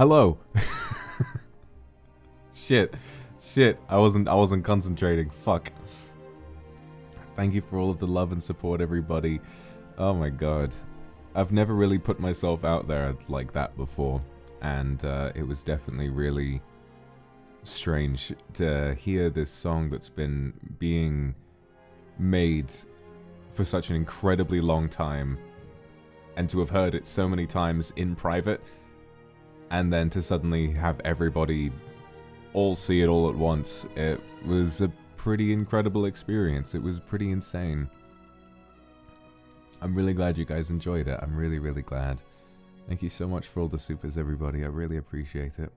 Hello. Shit. I wasn't concentrating. Fuck. Thank you for all of the love and support, everybody. Oh my god. I've never really put myself out there like that before, and it was definitely really strange to hear this song that's been being made for such an incredibly long time, and to have heard it so many times in private, and then to suddenly have everybody all see it all at once. It was a pretty incredible experience. It was pretty insane. I'm really glad you guys enjoyed it. I'm really, really glad. Thank you so much for all the supers, everybody. I really appreciate it.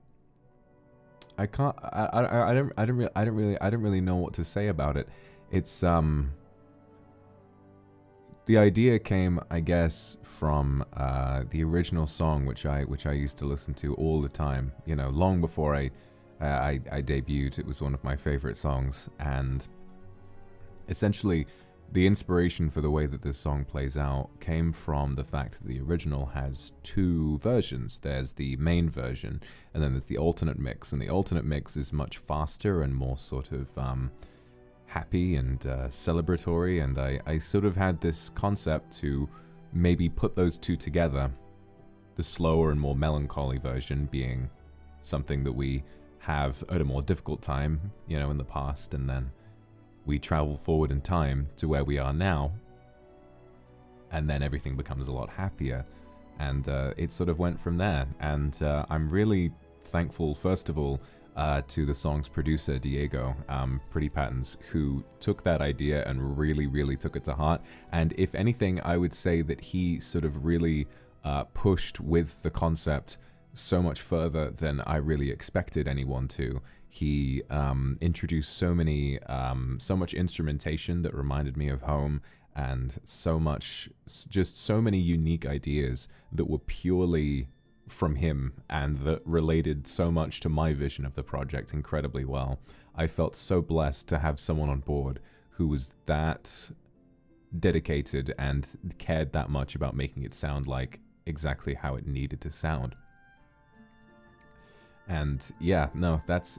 I can't. I don't really know what to say about it. It's the idea came, I guess, from the original song, which I used to listen to all the time. You know, long before I debuted. It was one of my favorite songs, and essentially the inspiration for the way that this song plays out came from the fact that the original has two versions. There's the main version, and then there's the alternate mix, and the alternate mix is much faster and more sort of happy and celebratory, and I sort of had this concept to maybe put those two together, the slower and more melancholy version being something that we have at a more difficult time, you know, in the past, and then we travel forward in time to where we are now, and then everything becomes a lot happier, and it sort of went from there. And I'm really thankful, first of all, to the song's producer, Diego, Pretty Patterns, who took that idea and really, really took it to heart. And if anything, I would say that he sort of really pushed with the concept so much further than I really expected anyone to. He introduced so much instrumentation that reminded me of home, and just so many unique ideas that were purely from him and that related so much to my vision of the project incredibly well. I felt so blessed to have someone on board who was that dedicated and cared that much about making it sound like exactly how it needed to sound. And yeah, no, that's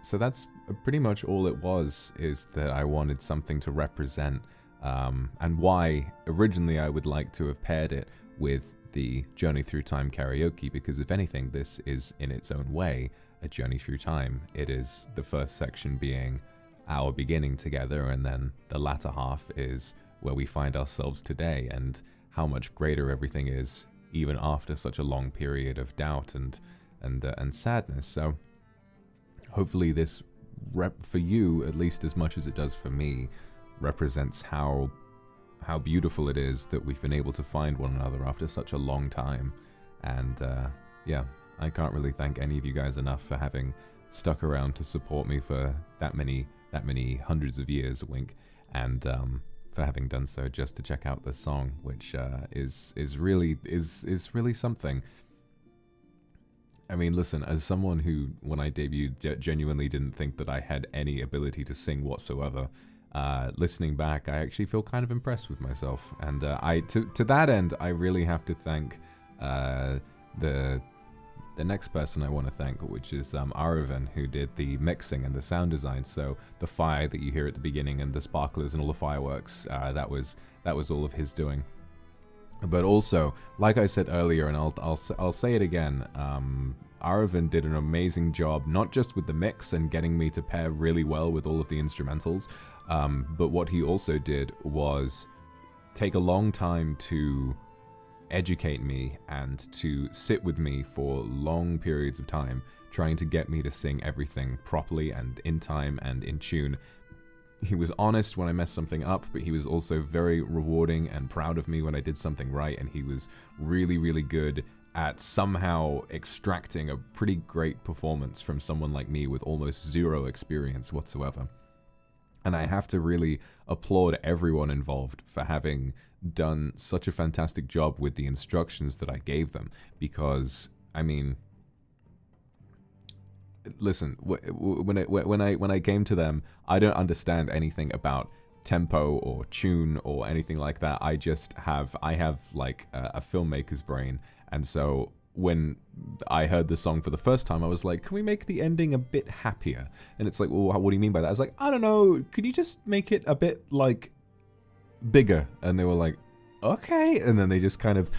pretty much all it was, is that I wanted something to represent, and why originally I would like to have paired it with the Journey Through Time karaoke, because if anything, this is in its own way a journey through time. It is the first section being our beginning together, and then the latter half is where we find ourselves today, and how much greater everything is even after such a long period of doubt and sadness. So hopefully this for you, at least as much as it does for me, represents how beautiful it is that we've been able to find one another after such a long time. And yeah, I can't really thank any of you guys enough for having stuck around to support me for that many hundreds of years, wink, and for having done so just to check out this song, which is really something. I mean, listen, as someone who, when I debuted, genuinely didn't think that I had any ability to sing whatsoever, listening back, I actually feel kind of impressed with myself. And to that end, I really have to thank the next person I want to thank, which is Aravan, who did the mixing and the sound design. So the fire that you hear at the beginning and the sparklers and all the fireworks, that was all of his doing. But also, like I said earlier, and I'll say it again, Aravan did an amazing job, not just with the mix and getting me to pair really well with all of the instrumentals, but what he also did was take a long time to educate me and to sit with me for long periods of time, trying to get me to sing everything properly and in time and in tune. He was honest when I messed something up, but he was also very rewarding and proud of me when I did something right, and he was really, really good at somehow extracting a pretty great performance from someone like me with almost zero experience whatsoever. And I have to really applaud everyone involved for having done such a fantastic job with the instructions that I gave them, because, I mean, listen, when I came to them, I don't understand anything about tempo or tune or anything like that. I have like a filmmaker's brain, and so when I heard the song for the first time, I was like, can we make the ending a bit happier? And it's like, well, what do you mean by that? I was like, I don't know, could you just make it a bit, like, bigger? And they were like, okay. And then they just kind of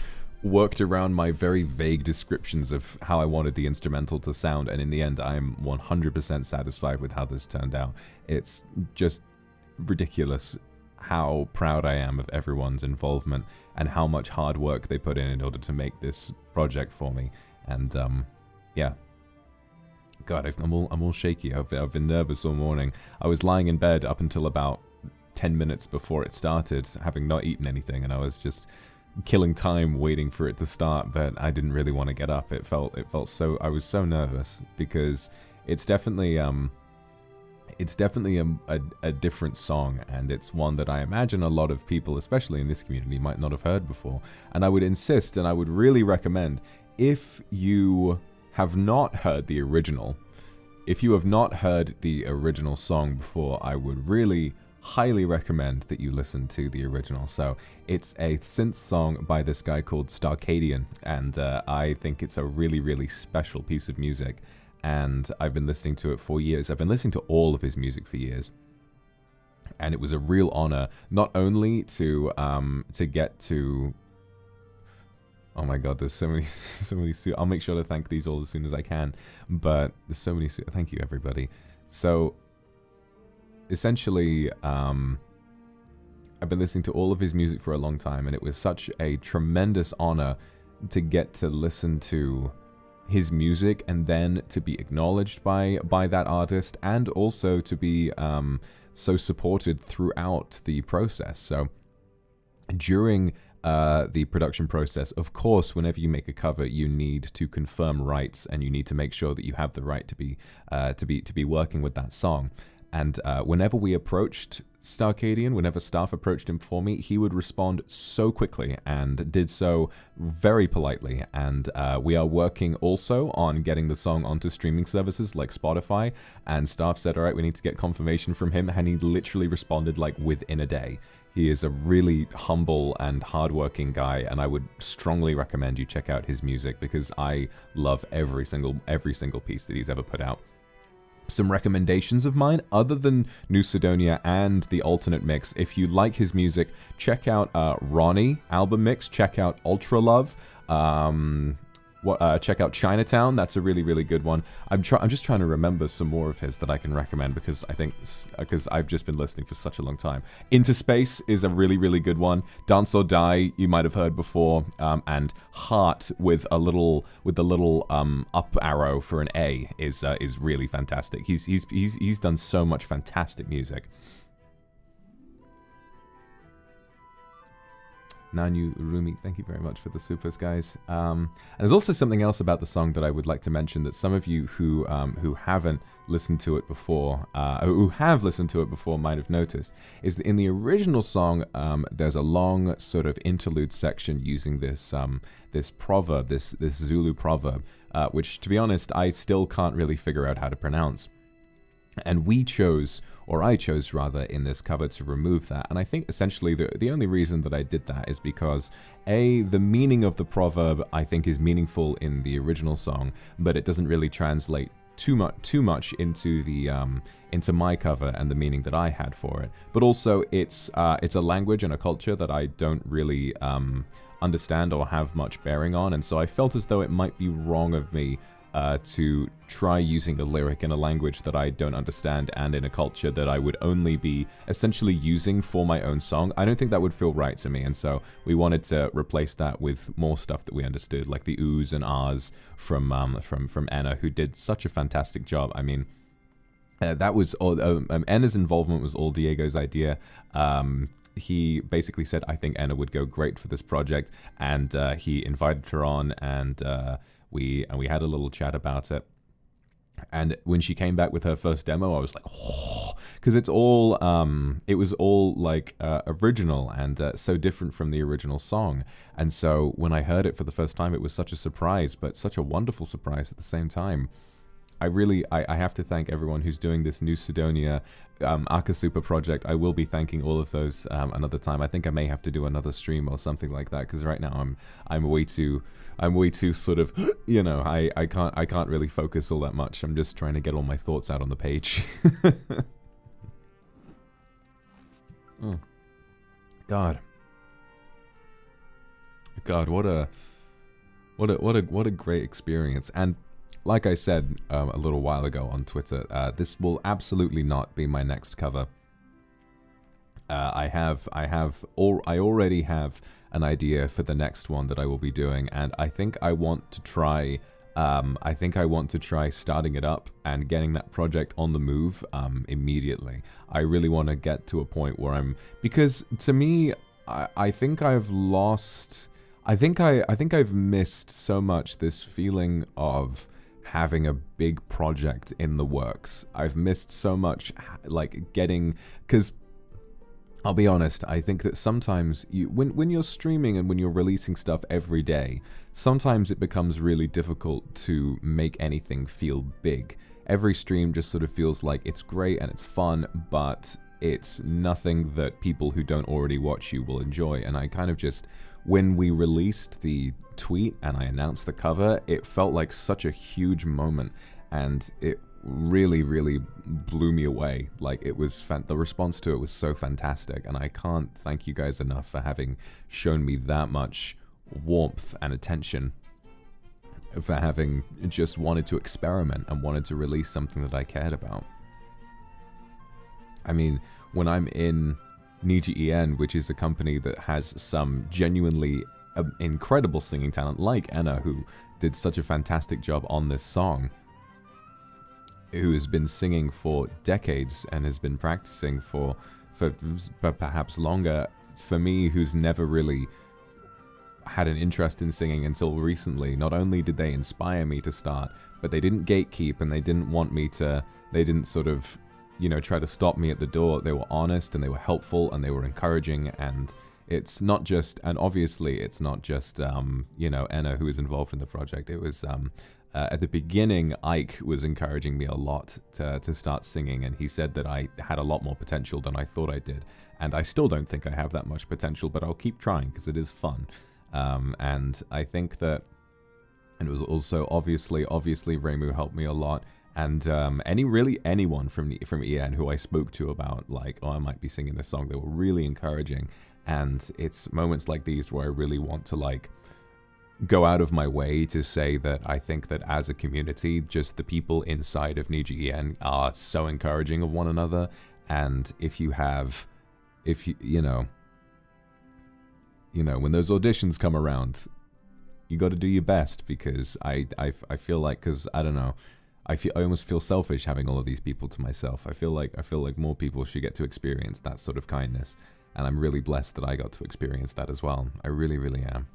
worked around my very vague descriptions of how I wanted the instrumental to sound, and in the end, I'm 100% satisfied with how this turned out. It's just ridiculous how proud I am of everyone's involvement and how much hard work they put in order to make this project for me. And yeah, God, I'm all shaky. I've been nervous all morning. I was lying in bed up until about 10 minutes before it started, having not eaten anything, and I was just killing time waiting for it to start, but I didn't really want to get up. It felt so, I was so nervous, because it's definitely a different song, and it's one that I imagine a lot of people, especially in this community, might not have heard before. And I would insist, and I would really recommend, if you have not heard the original, if you have not heard the original song before, I would really highly recommend that you listen to the original. So it's a synth song by this guy called Starcadian, and I think it's a really, really special piece of music. And I've been listening to it for years. I've been listening to all of his music for years, and it was a real honor not only to get to. Oh my God, there's so many, I'll make sure to thank these all as soon as I can. But there's so many. Thank you, everybody. So essentially, I've been listening to all of his music for a long time, and it was such a tremendous honor to get to listen to his music and then to be acknowledged by that artist, and also to be so supported throughout the process. So during the production process, of course, whenever you make a cover, you need to confirm rights, and you need to make sure that you have the right to be working with that song. And whenever we approached Starcadian, whenever staff approached him for me, he would respond so quickly and did so very politely. And we are working also on getting the song onto streaming services like Spotify. And staff said, all right, we need to get confirmation from him. And he literally responded like within a day. He is a really humble and hardworking guy, and I would strongly recommend you check out his music, because I love every single piece that he's ever put out. Some recommendations of mine, other than New Cydonia and the alternate mix, if you like his music, check out Ronnie album mix, check out Ultra Love, check out Chinatown. That's a really, really good one. I'm just trying to remember some more of his that I can recommend, because I've just been listening for such a long time. Into Space is a really, really good one. Dance or Die, you might have heard before, and Heart with the little up arrow for an A is really fantastic. He's done so much fantastic music. Nanu Rumi, thank you very much for the supers, guys. And there's also something else about the song that I would like to mention that some of you who haven't listened to it before, who have listened to it before, might have noticed, is that in the original song, there's a long sort of interlude section using this proverb, this Zulu proverb, which, to be honest, I still can't really figure out how to pronounce. And we chose, or I chose rather, in this cover to remove that. And I think essentially the only reason that I did that is because, A, the meaning of the proverb I think is meaningful in the original song, but it doesn't really translate too much into the into my cover and the meaning that I had for it. But also it's a language and a culture that I don't really understand or have much bearing on, and so I felt as though it might be wrong of me to try using a lyric in a language that I don't understand and in a culture that I would only be essentially using for my own song. I don't think that would feel right to me, and so we wanted to replace that with more stuff that we understood, like the oohs and ahs from Enna, who did such a fantastic job. I mean, that was all. Enna's involvement was all Diego's idea. He basically said, I think Enna would go great for this project, and he invited her on, and we had a little chat about it. And when she came back with her first demo, I was like, oh, because it was all like original and so different from the original song. And so when I heard it for the first time, it was such a surprise, but such a wonderful surprise at the same time. I have to thank everyone who's doing this new Cydonia Akasupa project. I will be thanking all of those another time. I think I may have to do another stream or something like that, because right now I'm way too sort of, you know, I can't really focus all that much. I'm just trying to get all my thoughts out on the page. Oh. God, what a great experience. And like I said a little while ago on Twitter, this will absolutely not be my next cover. I already have an idea for the next one that I will be doing, and I think I want to try. I think I want to try starting it up and getting that project on the move immediately. I really want to get to a point where because to me, I think I've lost. I think I've missed so much this feeling of having a big project in the works. I've missed so much, like, because I'll be honest, I think that sometimes when you're streaming and when you're releasing stuff every day, sometimes it becomes really difficult to make anything feel big. Every stream just sort of feels like it's great and it's fun, but it's nothing that people who don't already watch you will enjoy. And I kind of just, when we released the tweet and I announced the cover, it felt like such a huge moment, and it really, really blew me away. Like, it was the response to it was so fantastic, and I can't thank you guys enough for having shown me that much warmth and attention, for having just wanted to experiment and wanted to release something that I cared about. I mean, when I'm in NIJISANJI, which is a company that has some genuinely incredible singing talent, like Enna, who did such a fantastic job on this song, who has been singing for decades and has been practicing for perhaps longer. For me, who's never really had an interest in singing until recently, not only did they inspire me to start, but they didn't gatekeep, and they didn't want me to, they didn't sort of, you know, try to stop me at the door. They were honest, and they were helpful, and they were encouraging. And it's not just, and obviously it's not just, you know, Enna who is involved in the project. It was, at the beginning, Ike was encouraging me a lot to start singing, and he said that I had a lot more potential than I thought I did. And I still don't think I have that much potential, but I'll keep trying because it is fun. And I think that, and it was also obviously Reimu helped me a lot. And anyone from EN who I spoke to about, like, oh, I might be singing this song, they were really encouraging. And it's moments like these where I really want to, like, go out of my way to say that I think that as a community, just the people inside of NIJISANJI are so encouraging of one another. And if you know, when those auditions come around, you got to do your best, because I feel like, because I don't know, I almost feel selfish having all of these people to myself. I feel like more people should get to experience that sort of kindness, and I'm really blessed that I got to experience that as well. I really, really am.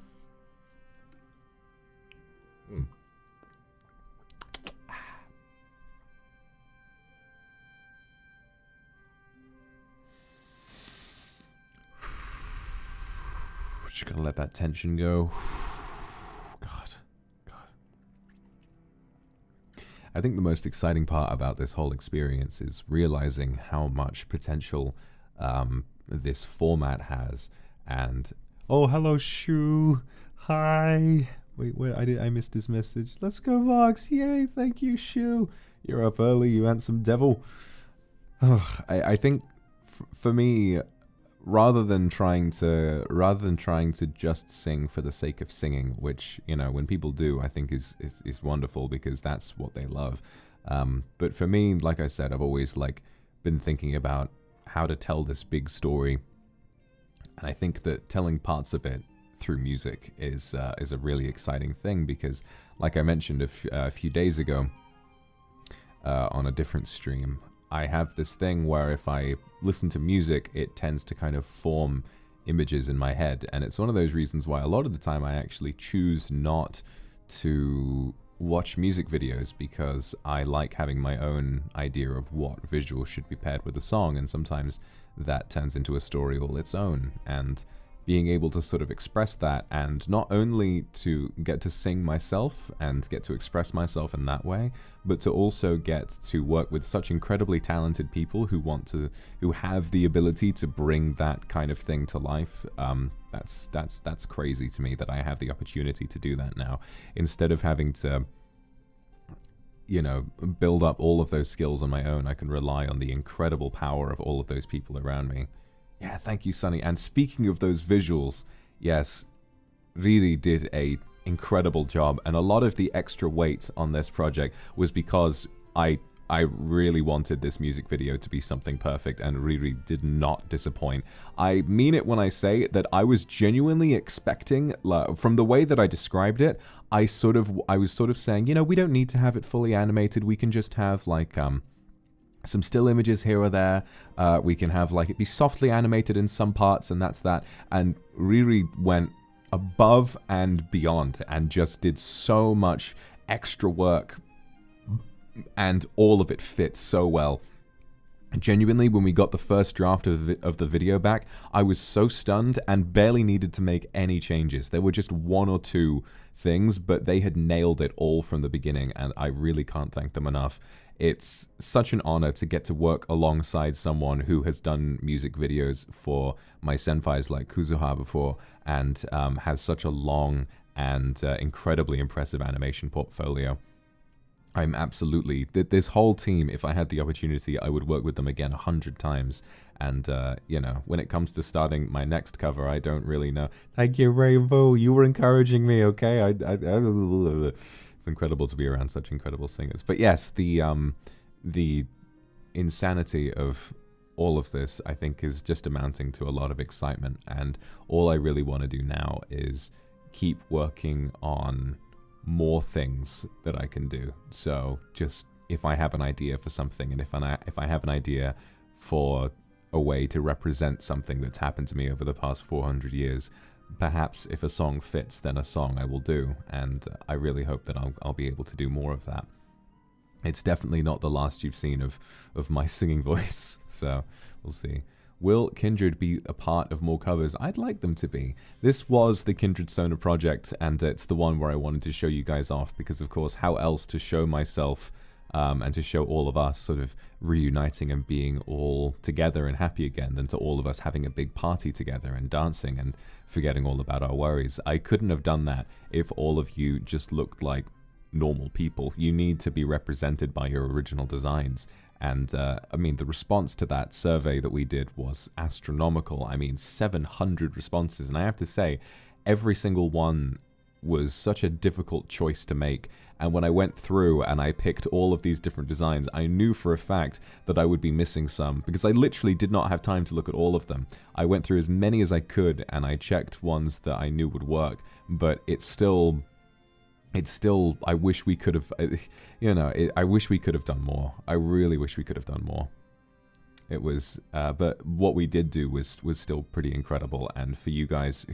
Just gotta let that tension go. God. I think the most exciting part about this whole experience is realizing how much potential this format has. And oh, hello, Shu. Hi. Wait, I missed his message. Let's go, Vox. Yay, thank you, Shu. You're up early, you handsome devil. Oh, I think for me, rather than trying to just sing for the sake of singing, which, you know, when people do, I think is wonderful, because that's what they love. But for me, like I said, I've always, like, been thinking about how to tell this big story, and I think that telling parts of it through music is a really exciting thing, because, like I mentioned a few days ago on a different stream, I have this thing where if I listen to music, it tends to kind of form images in my head, and it's one of those reasons why a lot of the time I actually choose not to watch music videos, because I like having my own idea of what visuals should be paired with a song, and sometimes that turns into a story all its own. And being able to sort of express that, and not only to get to sing myself and get to express myself in that way, but to also get to work with such incredibly talented people who have the ability to bring that kind of thing to life. That's crazy to me that I have the opportunity to do that now, instead of having to, you know, build up all of those skills on my own. I can rely on the incredible power of all of those people around me. Yeah, thank you, Sonny. And speaking of those visuals, yes, Riri did a incredible job, and a lot of the extra weight on this project was because I really wanted this music video to be something perfect, and Riri did not disappoint. I mean it when I say that I was genuinely expecting, from the way that I described it, I was sort of saying, you know, we don't need to have it fully animated. We can just have like some still images here or there. We can have like it be softly animated in some parts, and that's that. And Riri went above and beyond and just did so much extra work, and all of it fits so well. Genuinely, when we got the first draft of the video back, I was so stunned and barely needed to make any changes. There were just one or two things, but they had nailed it all from the beginning, and I really can't thank them enough. It's such an honor to get to work alongside someone who has done music videos for my senpais like Kuzuha before, and has such a long and incredibly impressive animation portfolio. I'm absolutely, this whole team, if I had the opportunity, I would work with them again 100 times. And, you know, when it comes to starting my next cover, I don't really know. Thank you, Rainbow. You were encouraging me, okay? It's incredible to be around such incredible singers. But yes, the insanity of all of this, I think, is just amounting to a lot of excitement. And all I really want to do now is keep working on more things that I can do. So just if I have an idea for something, and if I have an idea for a way to represent something that's happened to me over the past 400 years, perhaps if a song fits, then a song I will do. And I really hope that I'll be able to do more of that. It's definitely not the last you've seen of my singing voice, so we'll see. Will Kindred be a part of more covers? I'd like them to be. This was the Kindred Sona project, and it's the one where I wanted to show you guys off, because of course, how else to show myself and to show all of us sort of reuniting and being all together and happy again, than to all of us having a big party together and dancing and forgetting all about our worries. I couldn't have done that if all of you just looked like normal people. You need to be represented by your original designs. And I mean, the response to that survey that we did was astronomical. I mean, 700 responses. And I have to say, every single one was such a difficult choice to make. And when I went through and I picked all of these different designs, I knew for a fact that I would be missing some, because I literally did not have time to look at all of them. I went through as many as I could, and I checked ones that I knew would work, but it's still, I wish we could have, you know, I wish we could have done more. I really wish we could have done more. It was, but what we did do was still pretty incredible. And for you guys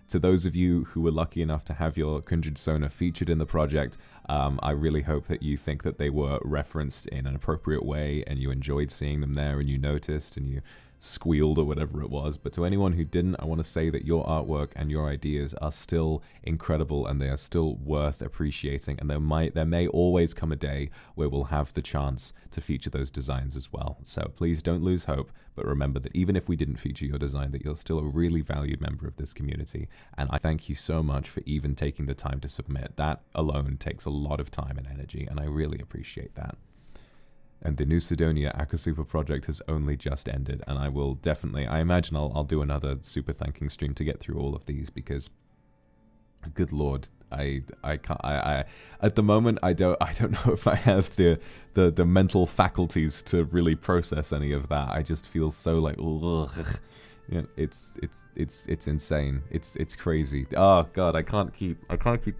to those of you who were lucky enough to have your Kindred Sona featured in the project, I really hope that you think that they were referenced in an appropriate way, and you enjoyed seeing them there, and you noticed, and you squealed or whatever it was. But to anyone who didn't, I want to say that your artwork and your ideas are still incredible, and they are still worth appreciating, and there may always come a day where we'll have the chance to feature those designs as well. So please don't lose hope, but remember that even if we didn't feature your design, that you're still a really valued member of this community, and I thank you so much for even taking the time to submit. That alone takes a lot of time and energy, and I really appreciate that. And the new CYDONIA Aqua Super project has only just ended, and I will definitely, I imagine I'll do another super thanking stream to get through all of these, because good lord, I can't, at the moment I don't know if I have the mental faculties to really process any of that. I just feel so like, ugh. You know, it's insane. It's crazy. Oh god, I can't keep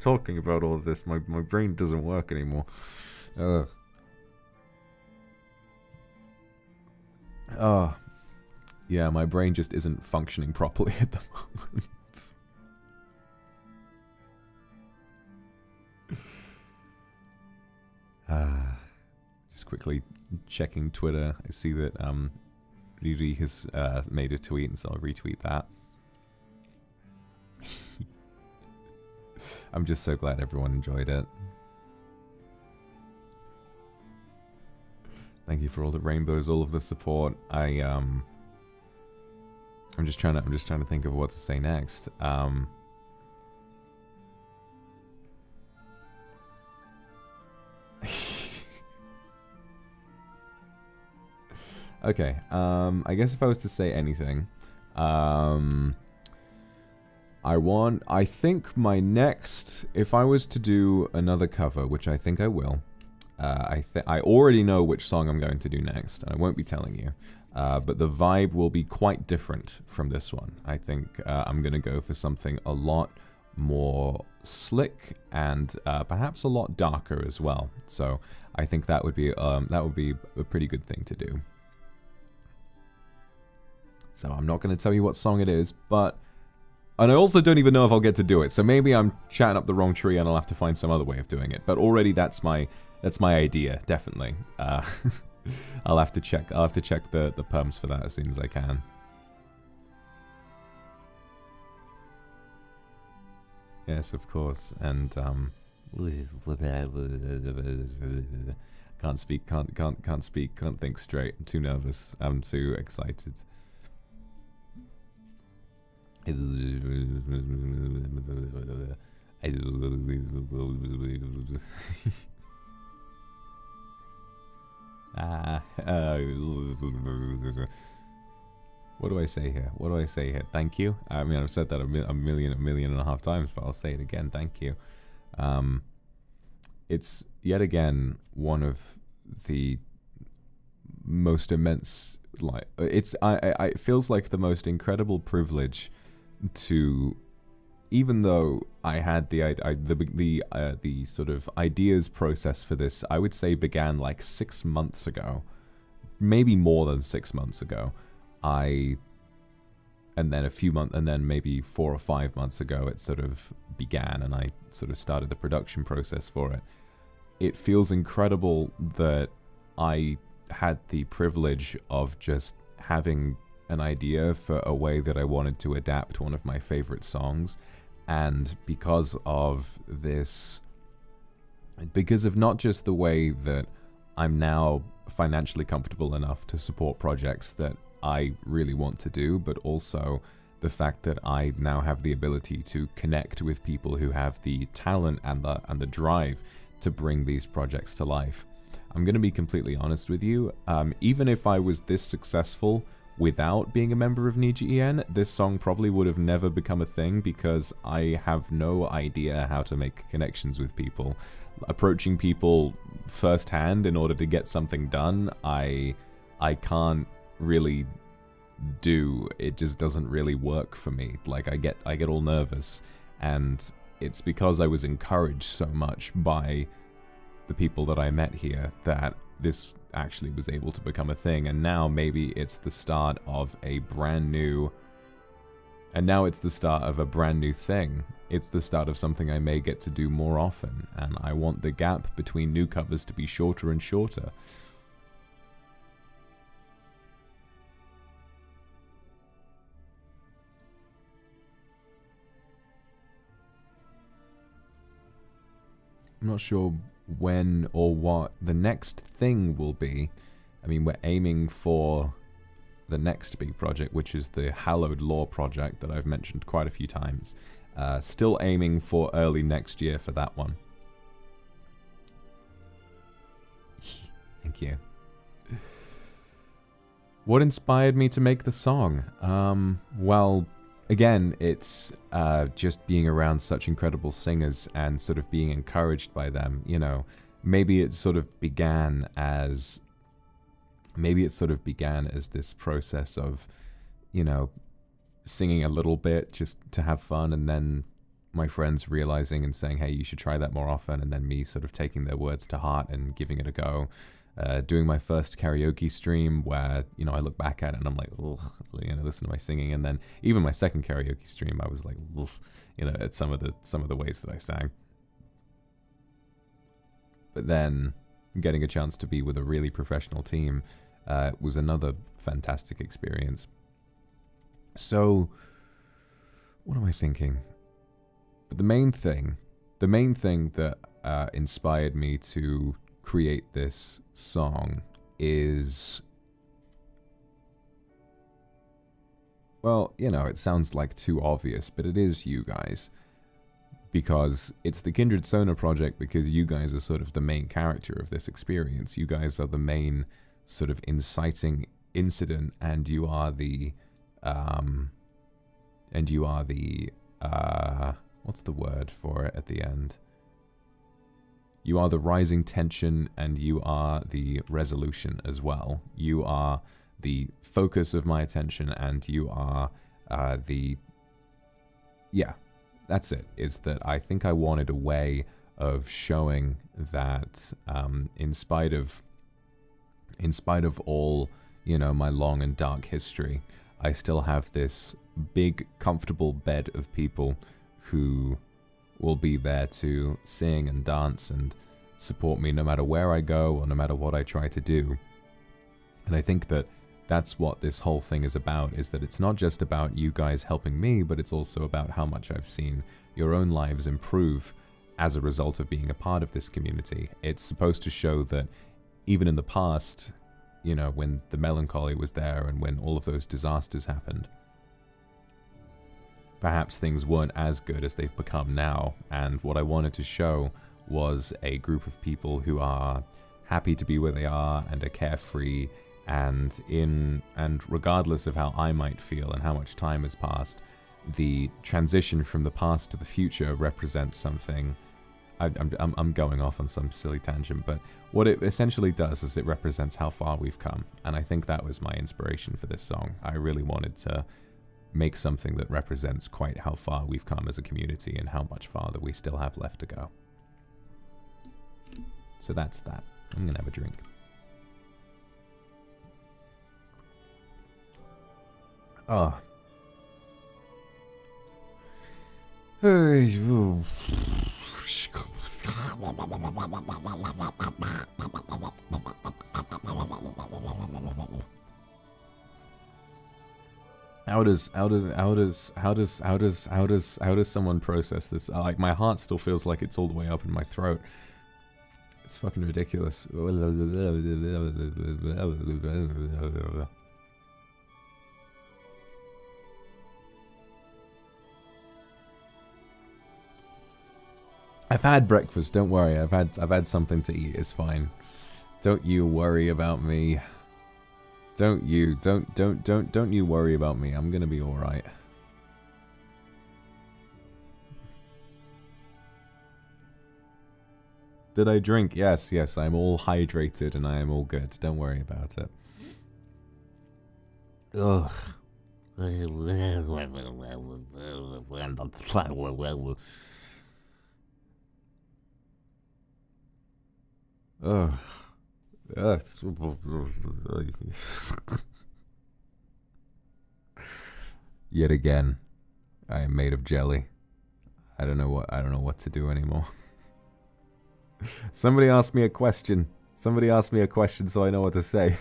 talking about all of this. My brain doesn't work anymore. Ugh. Oh, yeah, my brain just isn't functioning properly at the moment. Just quickly checking Twitter. I see that Riri has made a tweet, and so I'll retweet that. I'm just so glad everyone enjoyed it. Thank you for all the rainbows, all of the support. I'm just trying to think of what to say next. Okay, I guess if I was to say anything, I think my next, if I was to do another cover, which I think I will, I already know which song I'm going to do next, and I won't be telling you, but the vibe will be quite different from this one. I think I'm going to go for something a lot more slick and perhaps a lot darker as well. So I think that would be a pretty good thing to do. So I'm not going to tell you what song it is, but... And I also don't even know if I'll get to do it, so maybe I'm chatting up the wrong tree and I'll have to find some other way of doing it. But already that's my idea, definitely. I'll have to check the perms for that as soon as I can. Yes, of course. And can't speak, can't think straight. I'm too nervous. I'm too excited. What do I say here? What do I say here? Thank you. I mean, I've said that a million and a half times, but I'll say it again. Thank you. It's yet again one of the most immense, like, it feels like the most incredible privilege to, even though I had the sort of ideas process for this, I would say began like 6 months ago, maybe more than 6 months ago. And then maybe 4 or 5 months ago, it sort of began, and I sort of started the production process for it. It feels incredible that I had the privilege of just having an idea for a way that I wanted to adapt one of my favorite songs, and because of not just the way that I'm now financially comfortable enough to support projects that I really want to do, but also the fact that I now have the ability to connect with people who have the talent and the drive to bring these projects to life. I'm going to be completely honest with you, even if I was this successful without being a member of NIJISANJI, this song probably would have never become a thing, because I have no idea how to make connections with people. Approaching people firsthand in order to get something done, I can't really do. It just doesn't really work for me. Like, I get all nervous, and it's because I was encouraged so much by the people that I met here that this actually was able to become a thing. And now maybe it's the start of a brand new thing. It's the start of something I may get to do more often, and I want the gap between new covers to be shorter and shorter. I'm not sure when or what the next thing will be. I mean, we're aiming for the next big project, which is the Hallowed Lore project that I've mentioned quite a few times. Still aiming for early next year for that one. Thank you. What inspired me to make the song? Well, again, it's just being around such incredible singers and sort of being encouraged by them, you know. Maybe it sort of began as this process of, you know, singing a little bit just to have fun, and then my friends realizing and saying, hey, you should try that more often, and then me sort of taking their words to heart and giving it a go. Doing my first karaoke stream where, you know, I look back at it and I'm like, ugh, you know, listen to my singing. And then even my second karaoke stream, I was like, ugh, you know, at some of the ways that I sang. But then getting a chance to be with a really professional team was another fantastic experience. So, what am I thinking? But the main thing the main thing that inspired me to create this song is, well, you know, it sounds like too obvious, but it is you guys. Because it's the Kindred Sona project, because you guys are sort of the main character of this experience. You guys are the main sort of inciting incident, and you are the what's the word for it at the end? You are the rising tension, and you are the resolution as well. You are the focus of my attention, and you are yeah, that's it. Is that I think I wanted a way of showing that in spite of all, you know, my long and dark history, I still have this big, comfortable bed of people who will be there to sing and dance and support me no matter where I go or no matter what I try to do. And I think that that's what this whole thing is about, is that it's not just about you guys helping me, but it's also about how much I've seen your own lives improve as a result of being a part of this community. It's supposed to show that even in the past, you know, when the melancholy was there and when all of those disasters happened, perhaps things weren't as good as they've become now. And what I wanted to show was a group of people who are happy to be where they are and are carefree, and regardless of how I might feel and how much time has passed, the transition from the past to the future represents something. I'm going off on some silly tangent, but what it essentially does is it represents how far we've come. And I think that was my inspiration for this song. I really wanted to make something that represents quite how far we've come as a community and how much farther we still have left to go. So that's that. I'm gonna have a drink. Oh. How does someone process this? Like, my heart still feels like it's all the way up in my throat. It's fucking ridiculous. I've had breakfast, don't worry. I've had something to eat. It's fine. Don't you worry about me. Don't you worry about me. I'm gonna be all right. Did I drink? Yes, yes. I'm all hydrated and I am all good. Don't worry about it. Ugh. Ugh. Yet again, I am made of jelly. I don't know what to do anymore. Somebody asked me a question. Somebody asked me a question so I know what to say.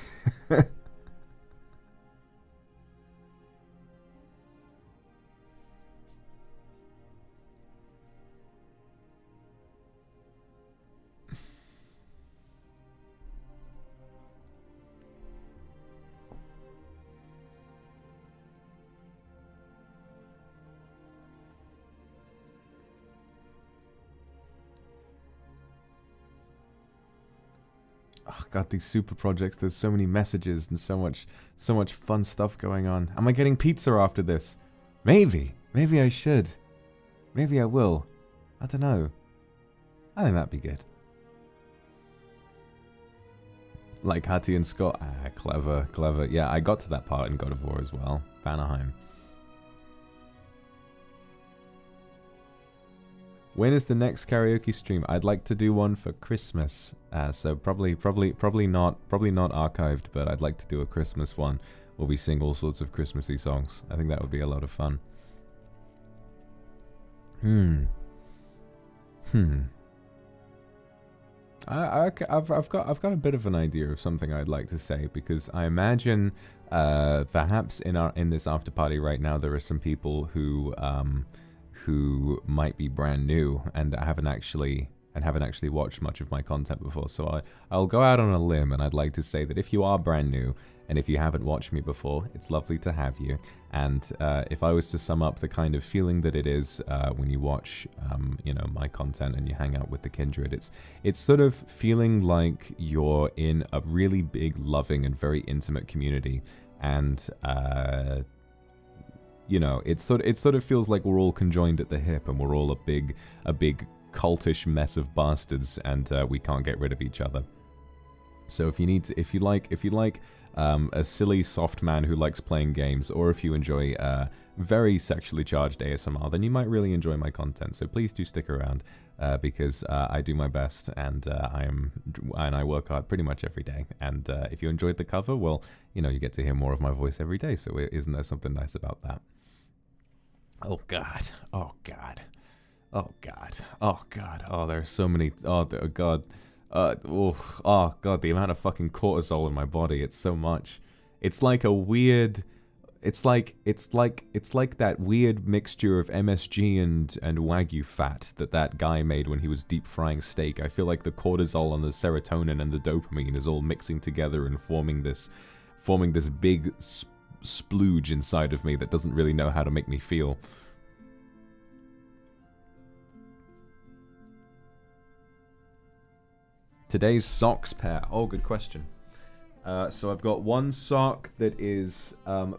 Oh god, these super projects, there's so many messages and so much fun stuff going on. Am I getting pizza after this? Maybe I should. Maybe I will. I don't know. I think that'd be good. Like Hattie and Scott. Ah, clever. Yeah, I got to that part in God of War as well. Vanaheim. When is the next karaoke stream? I'd like to do one for Christmas. So probably not archived, but I'd like to do a Christmas one where we sing all sorts of Christmassy songs. I think that would be a lot of fun. I've got a bit of an idea of something I'd like to say, because I imagine perhaps in this after party right now there are some people who might be brand new and haven't actually watched much of my content before. So I'll go out on a limb, and I'd like to say that if you are brand new and if you haven't watched me before, it's lovely to have you. And if I was to sum up the kind of feeling that it is when you watch, you know, my content and you hang out with the Kindred, it's sort of feeling like you're in a really big, loving, and very intimate community. And you know, it sort of feels like we're all conjoined at the hip, and we're all a big cultish mess of bastards, and we can't get rid of each other. So if you like a silly soft man who likes playing games, or if you enjoy very sexually charged ASMR, then you might really enjoy my content. So please do stick around because I do my best, and I work hard pretty much every day. And if you enjoyed the cover, well, you know, you get to hear more of my voice every day. So isn't there something nice about that? Oh God! Oh God! Oh God! Oh God! Oh, there's so many. Oh God! Oh God! The amount of fucking cortisol in my body. It's so much. It's like a weird. It's like that weird mixture of MSG and Wagyu fat that guy made when he was deep frying steak. I feel like the cortisol and the serotonin and the dopamine is all mixing together and forming this big splooge inside of me that doesn't really know how to make me feel. Today's socks pair. Oh, good question. So I've got one sock that is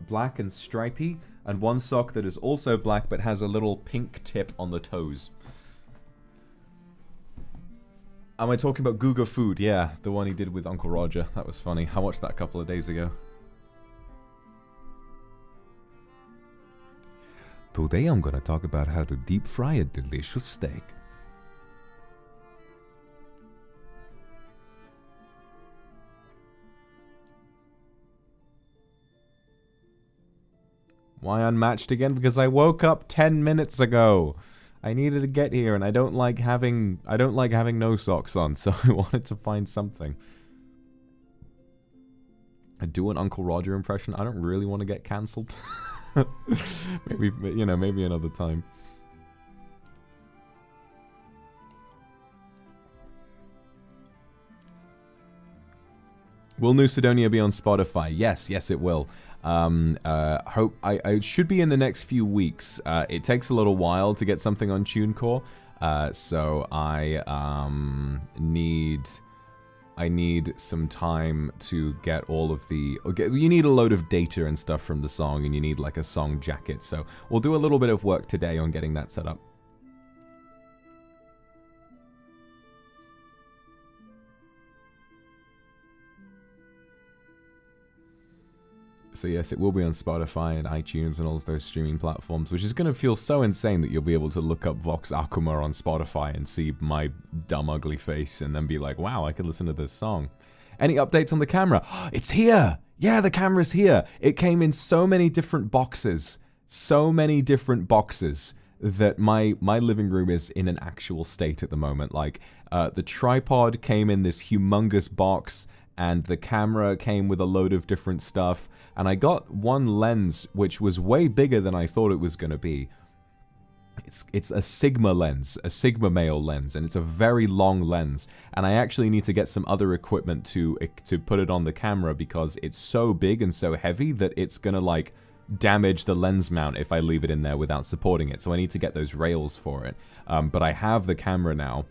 black and stripy, and one sock that is also black but has a little pink tip on the toes. Am I talking about Guga Food? Yeah, the one he did with Uncle Roger. That was funny. I watched that a couple of days ago. Today I'm gonna talk about how to deep fry a delicious steak. Why unmatched again? Because I woke up 10 minutes ago. I needed to get here, and I don't like having no socks on, so I wanted to find something. I do an Uncle Roger impression. I don't really want to get cancelled. Maybe, you know, maybe another time. Will New CYDONIA be on Spotify? Yes, it will. I should be in the next few weeks. It takes a little while to get something on TuneCore, so I need some time to get all of the... You need a load of data and stuff from the song, and you need like a song jacket. So we'll do a little bit of work today on getting that set up. So yes, it will be on Spotify and iTunes and all of those streaming platforms, which is going to feel so insane that you'll be able to look up Vox Akuma on Spotify and see my dumb, ugly face and then be like, wow, I could listen to this song. Any updates on the camera? It's here! Yeah, the camera's here! It came in so many different boxes. So many different boxes that my living room is in an actual state at the moment. Like, the tripod came in this humongous box, and the camera came with a load of different stuff. And I got one lens, which was way bigger than I thought it was going to be. It's a Sigma lens, a Sigma male lens, and it's a very long lens. And I actually need to get some other equipment to put it on the camera because it's so big and so heavy that it's going to, like, damage the lens mount if I leave it in there without supporting it. So I need to get those rails for it. But I have the camera now.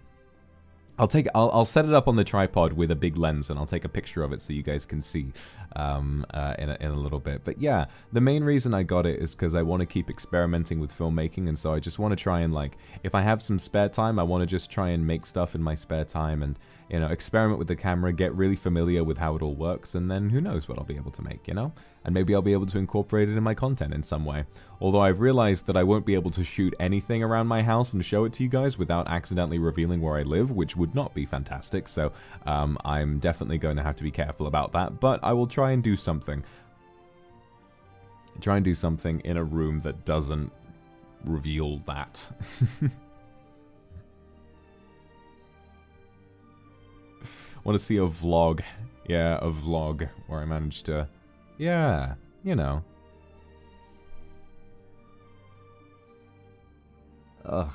I'll set it up on the tripod with a big lens, and I'll take a picture of it so you guys can see in a little bit. But yeah, the main reason I got it is because I want to keep experimenting with filmmaking, and so I just want to try and, like, if I have some spare time, I want to just try and make stuff in my spare time and, you know, experiment with the camera, get really familiar with how it all works, and then who knows what I'll be able to make, you know? And maybe I'll be able to incorporate it in my content in some way. Although I've realized that I won't be able to shoot anything around my house and show it to you guys without accidentally revealing where I live, which would not be fantastic, so I'm definitely going to have to be careful about that, but I will try and do something. Try and do something in a room that doesn't reveal that. Want to see a vlog. Yeah, a vlog where I managed to... Yeah, you know. Ugh.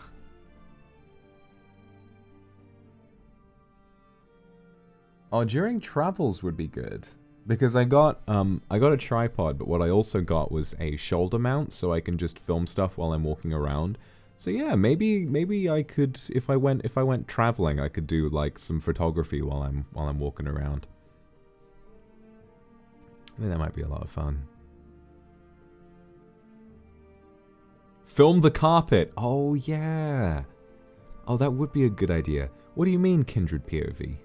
Oh, during travels would be good. Because I got a tripod, but what I also got was a shoulder mount, so I can just film stuff while I'm walking around. So yeah, maybe I could, if I went traveling, I could do like some photography while I'm walking around. I think that might be a lot of fun. Film the carpet. Oh yeah. Oh, that would be a good idea. What do you mean, Kindred POV?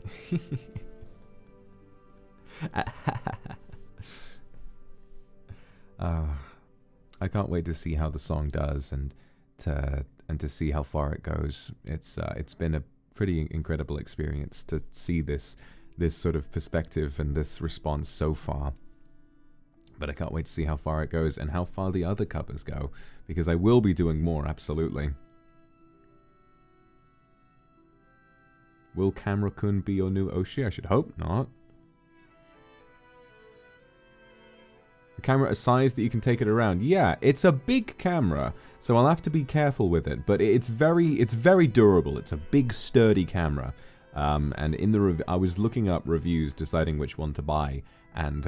I can't wait to see how the song does and to see how far it goes. It's been a pretty incredible experience to see this sort of perspective and this response so far. But I can't wait to see how far it goes and how far the other covers go, because I will be doing more, absolutely. Will Camera-kun be your new Oshi? I should hope not. The camera a size that you can take it around. Yeah, it's a big camera, so I'll have to be careful with it. But it's very durable. It's a big, sturdy camera. And in the I was looking up reviews, deciding which one to buy, and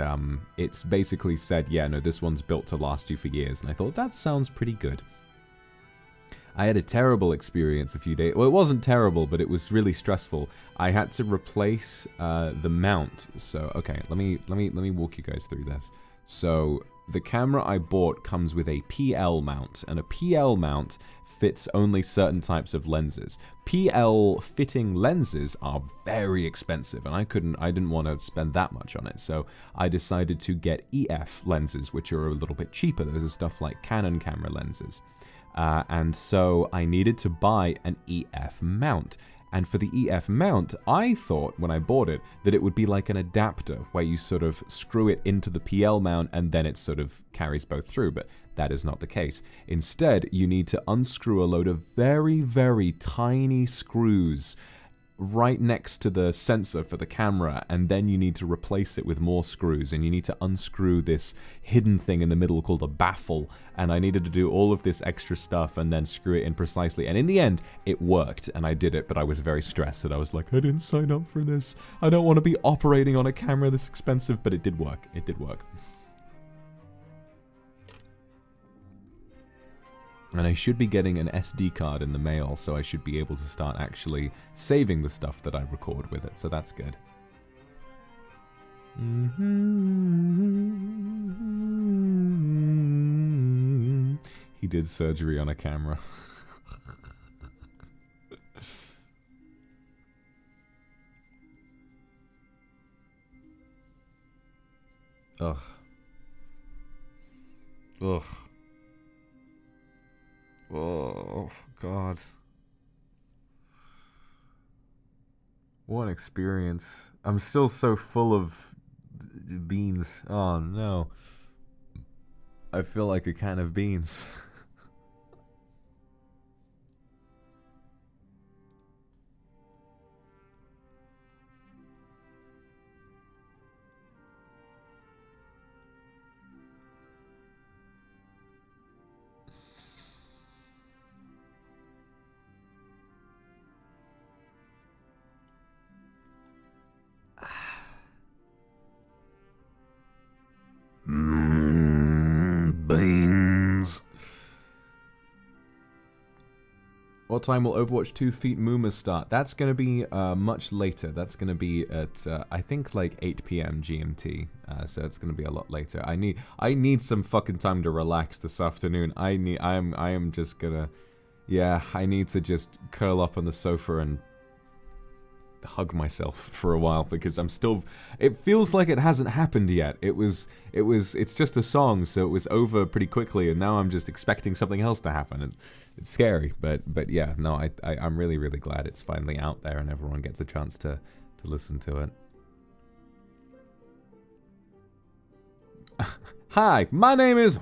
it's basically said, yeah, no, this one's built to last you for years. And I thought that sounds pretty good. I had a terrible experience a few days. Well, it wasn't terrible, but it was really stressful. I had to replace the mount. So okay, let me walk you guys through this. So the camera I bought comes with a PL mount, and a PL mount fits only certain types of lenses. PL fitting lenses are very expensive, and I didn't want to spend that much on it, so I decided to get EF lenses, which are a little bit cheaper. Those are stuff like Canon camera lenses. And so I needed to buy an EF mount. And for the EF mount, I thought when I bought it that it would be like an adapter where you sort of screw it into the PL mount and then it sort of carries both through, but that is not the case. Instead, you need to unscrew a load of very, very tiny screws right next to the sensor for the camera, and then you need to replace it with more screws, and you need to unscrew this hidden thing in the middle called a baffle, and I needed to do all of this extra stuff and then screw it in precisely, and in the end it worked, and I did it, but I was very stressed that I was like, I didn't sign up for this, I don't want to be operating on a camera this expensive, but it did work. It did work. And I should be getting an SD card in the mail, so I should be able to start actually saving the stuff that I record with it, so that's good. He did surgery on a camera. Ugh. Ugh. Oh, God. What an experience. I'm still so full of beans. Oh, no. I feel like a can of beans. Beans. What time will Overwatch 2 Feet Moomers start? That's going to be much later. That's going to be at, I think, like 8 p.m. GMT. So it's going to be a lot later. I need some fucking time to relax this afternoon. I am just gonna, yeah, I need to just curl up on the sofa and hug myself for a while, because I'm still, it feels like it hasn't happened yet. It's just a song, so it was over pretty quickly, and now I'm just expecting something else to happen, and it's scary, but yeah, no, I'm really, really glad it's finally out there and everyone gets a chance to listen to it. Hi, my name is...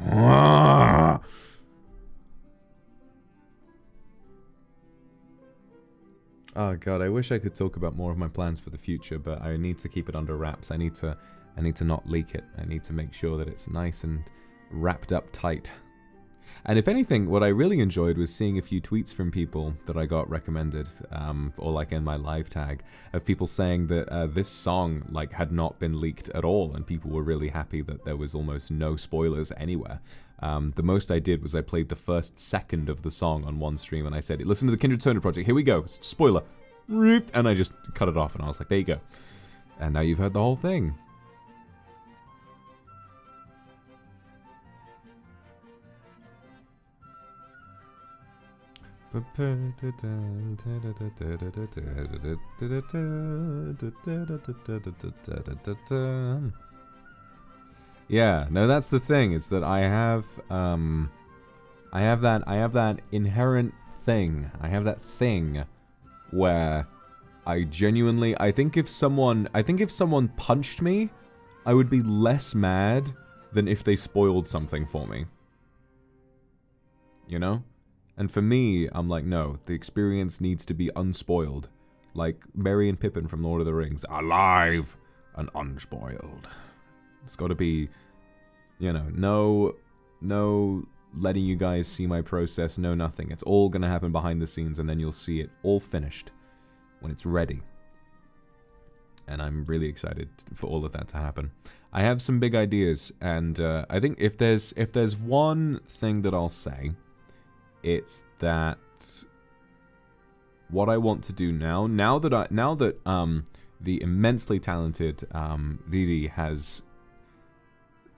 Oh god, I wish I could talk about more of my plans for the future, but I need to keep it under wraps. I need to not leak it. I need to make sure that it's nice and wrapped up tight. And if anything, what I really enjoyed was seeing a few tweets from people that I got recommended, or like in my live tag, of people saying that this song like had not been leaked at all, and people were really happy that there was almost no spoilers anywhere. The most I did was I played the first second of the song on one stream, and I said, "Listen to the Kindred Sona project. Here we go. Spoiler." And I just cut it off, and I was like, "There you go." And now you've heard the whole thing. Yeah, no, that's the thing. Is that I have that inherent thing. I have that thing where I genuinely, I think if someone punched me, I would be less mad than if they spoiled something for me. You know? And for me, I'm like, no, the experience needs to be unspoiled. Like Merry and Pippin from Lord of the Rings, alive and unspoiled. It's got to be, you know, no letting you guys see my process, no nothing. It's all going to happen behind the scenes, and then you'll see it all finished when it's ready. And I'm really excited for all of that to happen. I have some big ideas, and I think if there's one thing that I'll say, it's that what I want to do now that the immensely talented Riri has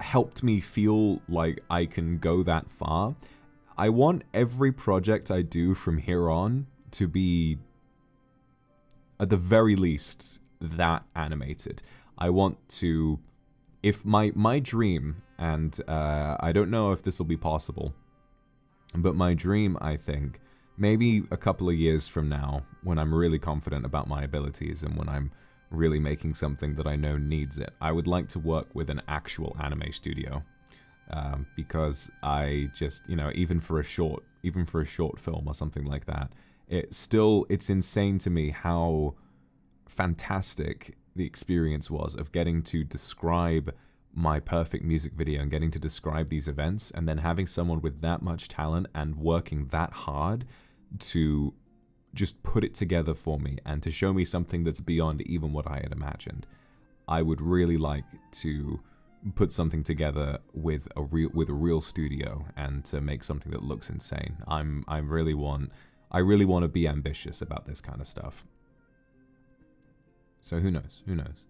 helped me feel like I can go that far, I want every project I do from here on to be, at the very least, that animated. I want to, if my dream, and I don't know if this will be possible, but my dream, I think, maybe a couple of years from now, when I'm really confident about my abilities and when I'm really making something that I know needs it, I would like to work with an actual anime studio. Because I just, you know, even for a short film or something like that, it's insane to me how fantastic the experience was of getting to describe my perfect music video and getting to describe these events, and then having someone with that much talent and working that hard to just put it together for me and to show me something that's beyond even what I had imagined. I would really like to put something together with a real studio and to make something that looks insane. I really want to be ambitious about this kind of stuff. So who knows? Who knows?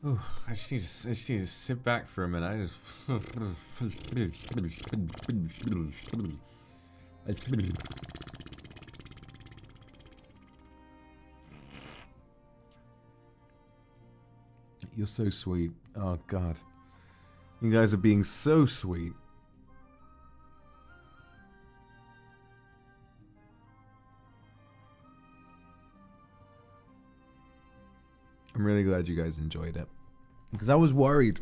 Oh, I just need to sit back for a minute. You're so sweet. Oh, God. You guys are being so sweet. I'm really glad you guys enjoyed it. Because I was worried.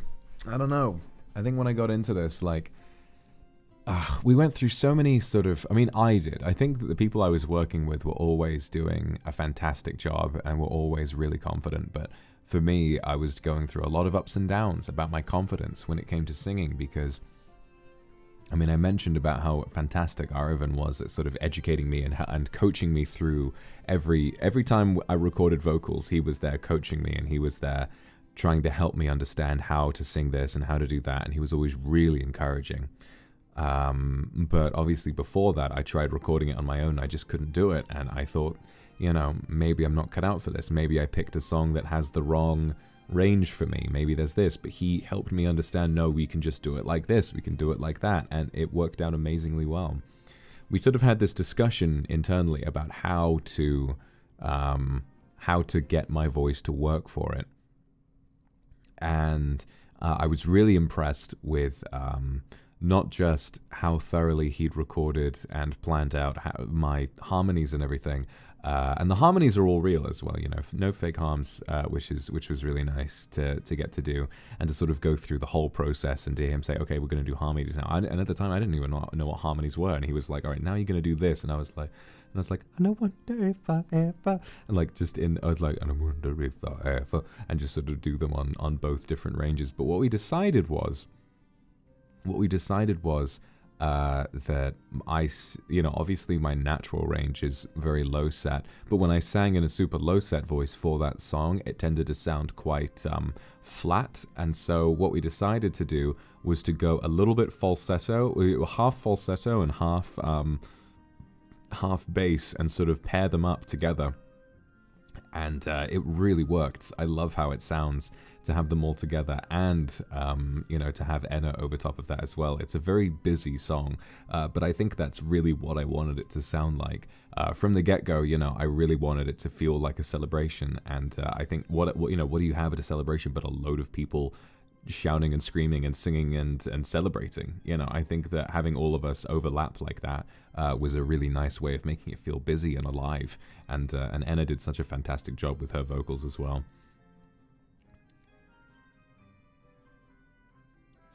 I don't know. I think when I got into this, like, we went through so many sort of, I mean, I did. I think that the people I was working with were always doing a fantastic job and were always really confident. But for me, I was going through a lot of ups and downs about my confidence when it came to singing, because I mean, I mentioned about how fantastic Aravan was at sort of educating me and coaching me through every time I recorded vocals. He was there coaching me, and he was there trying to help me understand how to sing this and how to do that, and he was always really encouraging. But obviously before that, I tried recording it on my own. I just couldn't do it, and I thought, you know, maybe I'm not cut out for this. Maybe I picked a song that has the wrong range for me. Maybe there's this, but he helped me understand, no, we can just do it like this, we can do it like that, and it worked out amazingly well. We sort of had this discussion internally about how to get my voice to work for it, and I was really impressed with not just how thoroughly he'd recorded and planned out my harmonies and everything, And the harmonies are all real as well, you know, no fake harms, which was really nice to get to do, and to sort of go through the whole process and to hear him say, okay, we're going to do harmonies now. And at the time, I didn't even know what harmonies were, and he was like, all right, now you're going to do this, and I was like, I wonder if I ever, and like I was like, and I wonder if I ever, and just sort of do them on both different ranges. But what we decided was that obviously my natural range is very low set, but when I sang in a super low set voice for that song, it tended to sound quite flat. And so what we decided to do was to go a little bit falsetto, half falsetto and half bass, and sort of pair them up together. And it really worked. I love how it sounds to have them all together, and to have Enna over top of that as well. It's a very busy song, but I think that's really what I wanted it to sound like from the get-go. I really wanted it to feel like a celebration, and I think what do you have at a celebration but a load of people shouting and screaming and singing and celebrating? I think that having all of us overlap like that was a really nice way of making it feel busy and alive, and Enna did such a fantastic job with her vocals as well.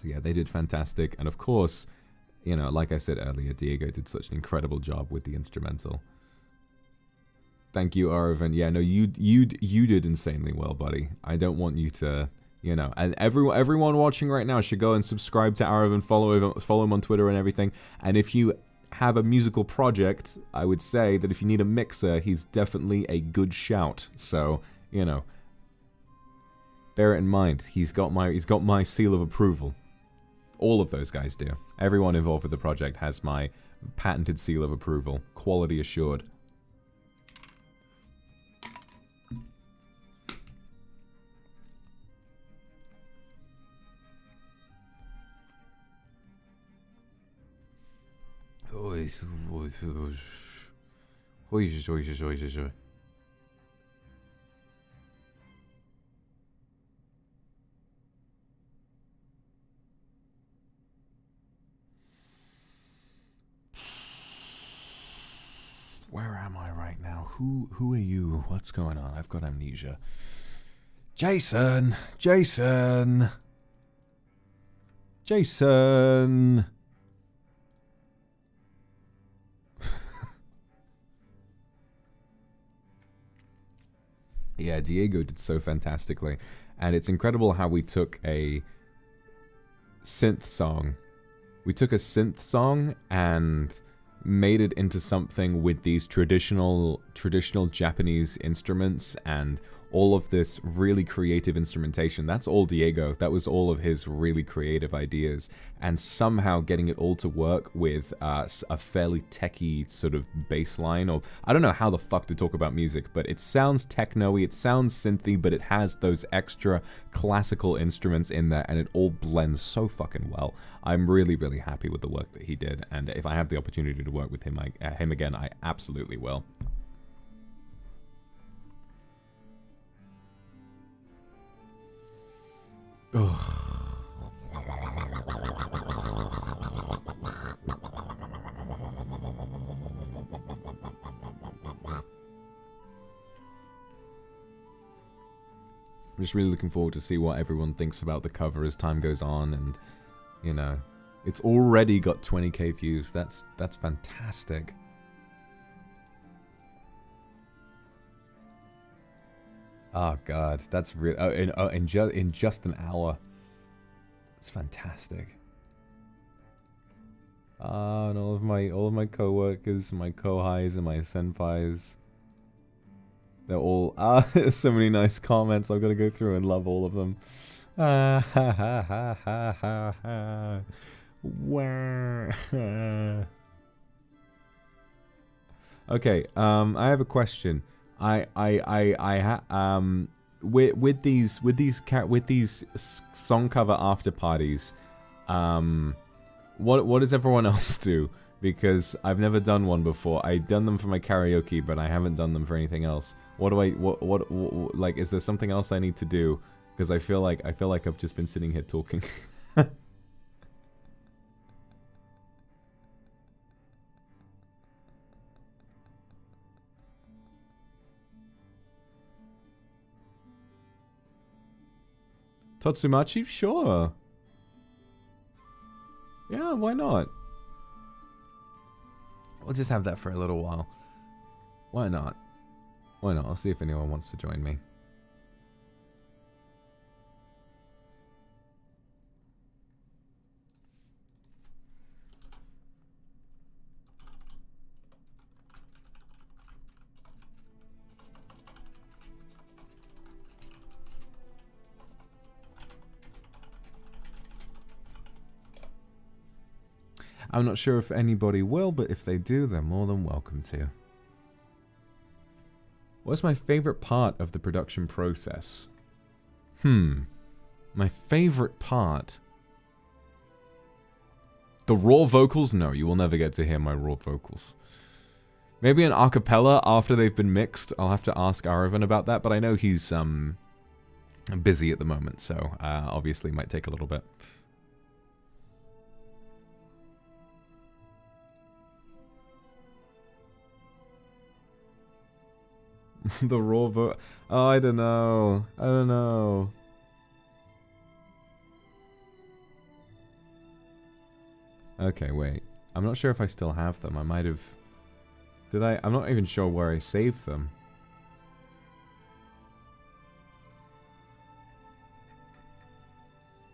So yeah, they did fantastic, and of course, like I said earlier, Diego did such an incredible job with the instrumental. Thank you, Aravind. Yeah, no, you did insanely well, buddy. I don't want you to, and everyone watching right now should go and subscribe to Aravind, follow him on Twitter and everything. And if you have a musical project, I would say that if you need a mixer, he's definitely a good shout. So, bear it in mind. He's got my seal of approval. All of those guys do. Everyone involved with the project has my patented seal of approval. Quality assured. Where am I right now? Who are you? What's going on? I've got amnesia. Jason! Jason! Jason! Yeah, Diego did so fantastically. And it's incredible how we took a synth song. We took a synth song and made it into something with these traditional Japanese instruments and all of this really creative instrumentation. That's all Diego. That was all of his really creative ideas, and somehow getting it all to work with a fairly techie sort of bass line, or I don't know how the fuck to talk about music, but it sounds techno-y, it sounds synthy, but it has those extra classical instruments in there, and it all blends so fucking well. I'm really, really happy with the work that he did, and if I have the opportunity to work with him again, I absolutely will. Ugh. I'm just really looking forward to see what everyone thinks about the cover as time goes on, and it's already got 20k views. That's fantastic. Oh god, that's real. In just an hour. It's fantastic. And all of my coworkers, my co-highs, and my senpais. They're all there's so many nice comments. I've got to go through and love all of them. Ha ha ha ha ha ha. Okay, I have a question. With these song cover after parties, what does everyone else do? Because I've never done one before. I've done them for my karaoke, but I haven't done them for anything else. What like, is there something else I need to do? Because I feel like I've just been sitting here talking. Totsumachi? Sure. Yeah, why not? We'll just have that for a little while. Why not? Why not? I'll see if anyone wants to join me. I'm not sure if anybody will, but if they do, they're more than welcome to. What's my favorite part of the production process? My favorite part? The raw vocals? No, you will never get to hear my raw vocals. Maybe an acapella after they've been mixed. I'll have to ask Aravan about that, but I know he's busy at the moment, so obviously might take a little bit. The raw vote. Oh, I don't know. I don't know. Okay, wait. I'm not sure if I still have them. I might have... Did I? I'm not even sure where I saved them.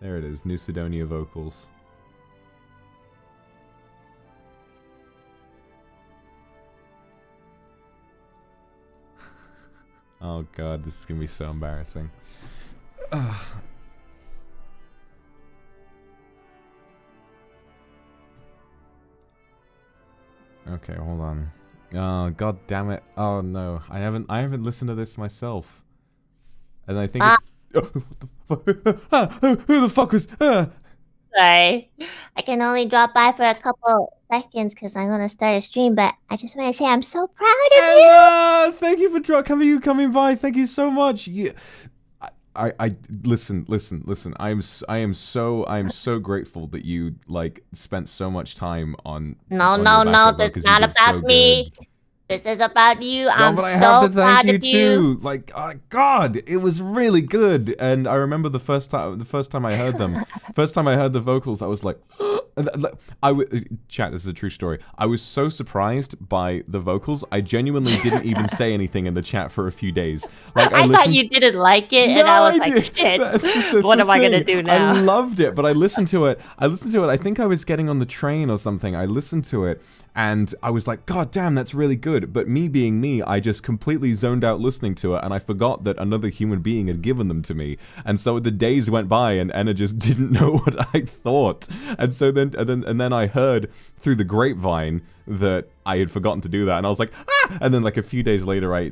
There it is. New Cydonia vocals. Oh god, this is gonna be so embarrassing. Okay, hold on. Oh god damn it. Oh no. I haven't listened to this myself. And I think it's who the fuck was Sorry. I can only drop by for a couple seconds because I'm gonna start a stream, but I just want to say I'm so proud of you. Thank you for coming by. Thank you so much. I listen. I am so grateful that you like spent so much time on. No, this is not about me. This is about you. I'm but I so have to proud thank of you you. too. Like, God, it was really good. And I remember the first time I heard them, first time I heard the vocals, I was like, chat, this is a true story. I was so surprised by the vocals. I genuinely didn't even say anything in the chat for a few days. Like, I thought you didn't like it, and I was like, shit, what am I gonna do now? I loved it, but I listened to it. I think I was getting on the train or something. I listened to it. And I was like, God damn, that's really good. But me being me, I just completely zoned out listening to it, and I forgot that another human being had given them to me. And so the days went by, and Enna just didn't know what I thought. And so then I heard through the grapevine that I had forgotten to do that, and I was like, ah! And then like a few days later, I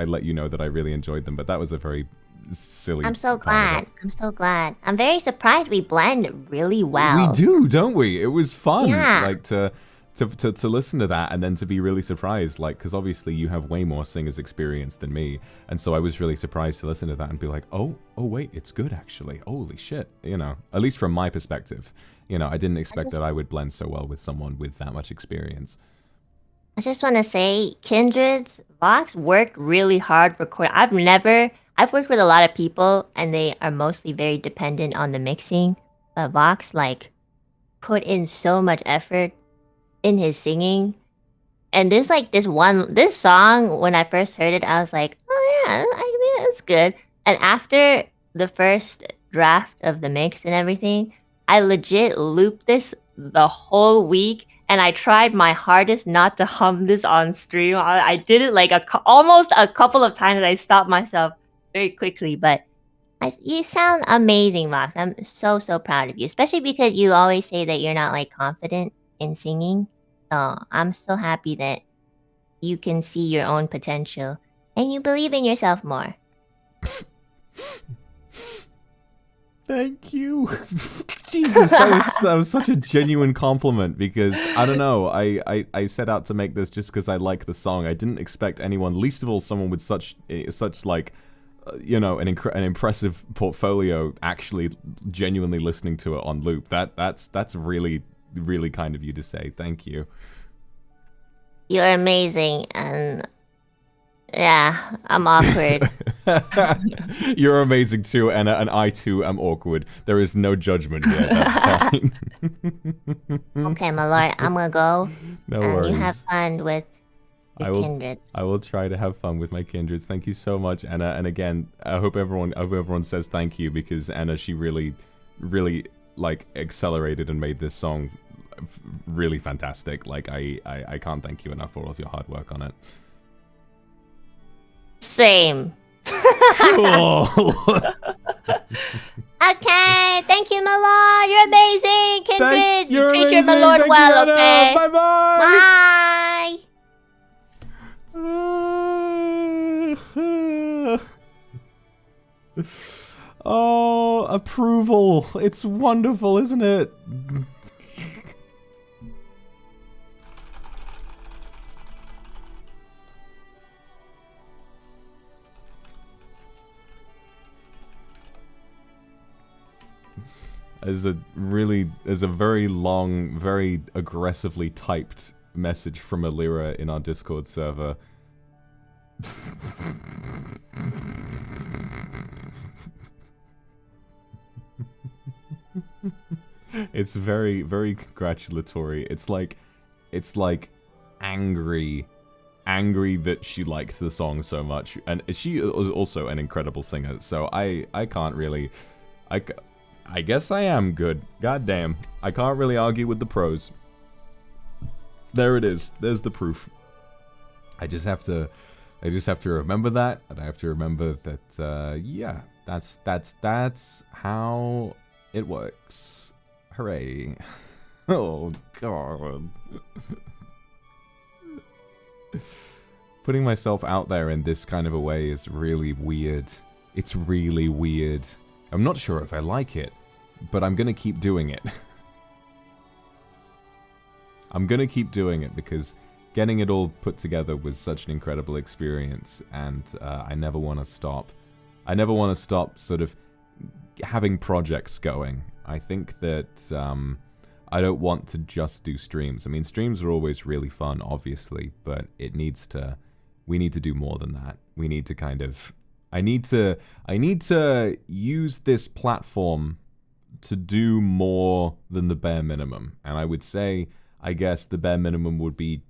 let you know that I really enjoyed them. But that was a very silly. I'm so glad. I'm so glad. I'm very surprised we blend really well. We do, don't we? It was fun, yeah. like to listen to that and then to be really surprised, like, because obviously you have way more singer's experience than me, and so I was really surprised to listen to that and be like, oh wait, it's good actually, holy shit, you know, at least from my perspective, you know, I didn't expect that I would blend so well with someone with that much experience. I just want to say, Kindred's Vox worked really hard recording. I've worked with a lot of people, and they are mostly very dependent on the mixing, but Vox, like, put in so much effort in his singing. And there's like this song, when I first heard it, I was like, oh yeah, I mean, it's good. And after the first draft of the mix and everything, I legit looped this the whole week, and I tried my hardest not to hum this on stream. I did it like almost a couple of times. I stopped myself very quickly, but you sound amazing, Vox. I'm so proud of you, especially because you always say that you're not like confident in singing. So I'm so happy that you can see your own potential and you believe in yourself more. Thank you. Jesus, that was such a genuine compliment, because I don't know, I set out to make this just because I like the song. I didn't expect anyone, least of all someone with such like, you know, an impressive portfolio, actually genuinely listening to it on loop. That's really kind of you to say. Thank you. You're amazing, and yeah, I'm awkward. You're amazing too, Enna, and I too am awkward. There is no judgment here. That's fine. Okay, my lord, I'm gonna go. No worries. You have fun with your kindreds. I will try to have fun with my kindreds. Thank you so much, Enna. And again, I hope everyone says thank you, because Enna, she really like accelerated and made this song really fantastic. Like I can't thank you enough for all of your hard work on it. Same. Cool. Okay, thank you, my lord. You're amazing, kindred. You treat your my lord Thank well, you, okay? Bye bye. Bye. Oh, approval. It's wonderful, isn't it? As a very long, very aggressively typed message from Alira in our Discord server. It's very, very congratulatory. It's like angry that she liked the song so much, and she was also an incredible singer. So I can't really, I guess I am good. God damn, I can't really argue with the pros. There it is. There's the proof. I just have to remember that, and I have to remember that. Yeah, that's how it works. Hooray! Oh god. Putting myself out there in this kind of a way is really weird. It's really weird. I'm not sure if I like it, but I'm gonna keep doing it. I'm gonna keep doing it because getting it all put together was such an incredible experience, and I never want to stop. I never want to stop sort of having projects going. I think that I don't want to just do streams. I mean, streams are always really fun, obviously, but we need to do more than that. We need to kind of... I need to use this platform to do more than the bare minimum. And I would say, I guess the bare minimum would be,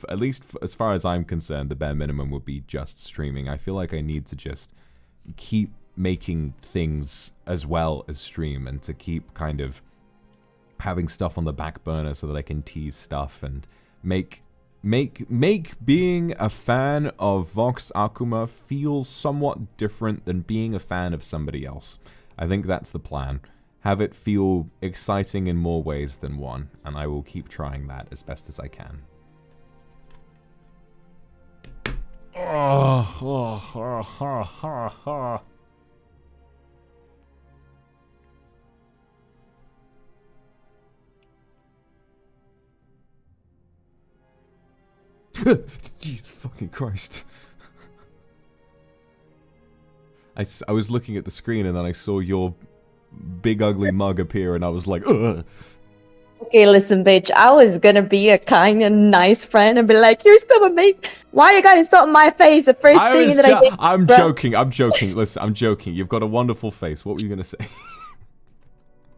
at least as far as I'm concerned, the bare minimum would be just streaming. I feel like I need to just keep making things as well as stream, and to keep kind of having stuff on the back burner so that I can tease stuff and make being a fan of Vox Akuma feel somewhat different than being a fan of somebody else. I think that's the plan. Have it feel exciting in more ways than one, and I will keep trying that as best as I can. Jesus fucking Christ. I was looking at the screen and then I saw your big ugly mug appear and I was like, ugh. Okay, listen, bitch. I was gonna be a kind and nice friend and be like, "You're so amazing. Why you got insult in my face?" The first thing that I did. I'm joking. Listen, I'm joking. You've got a wonderful face. What were you gonna say?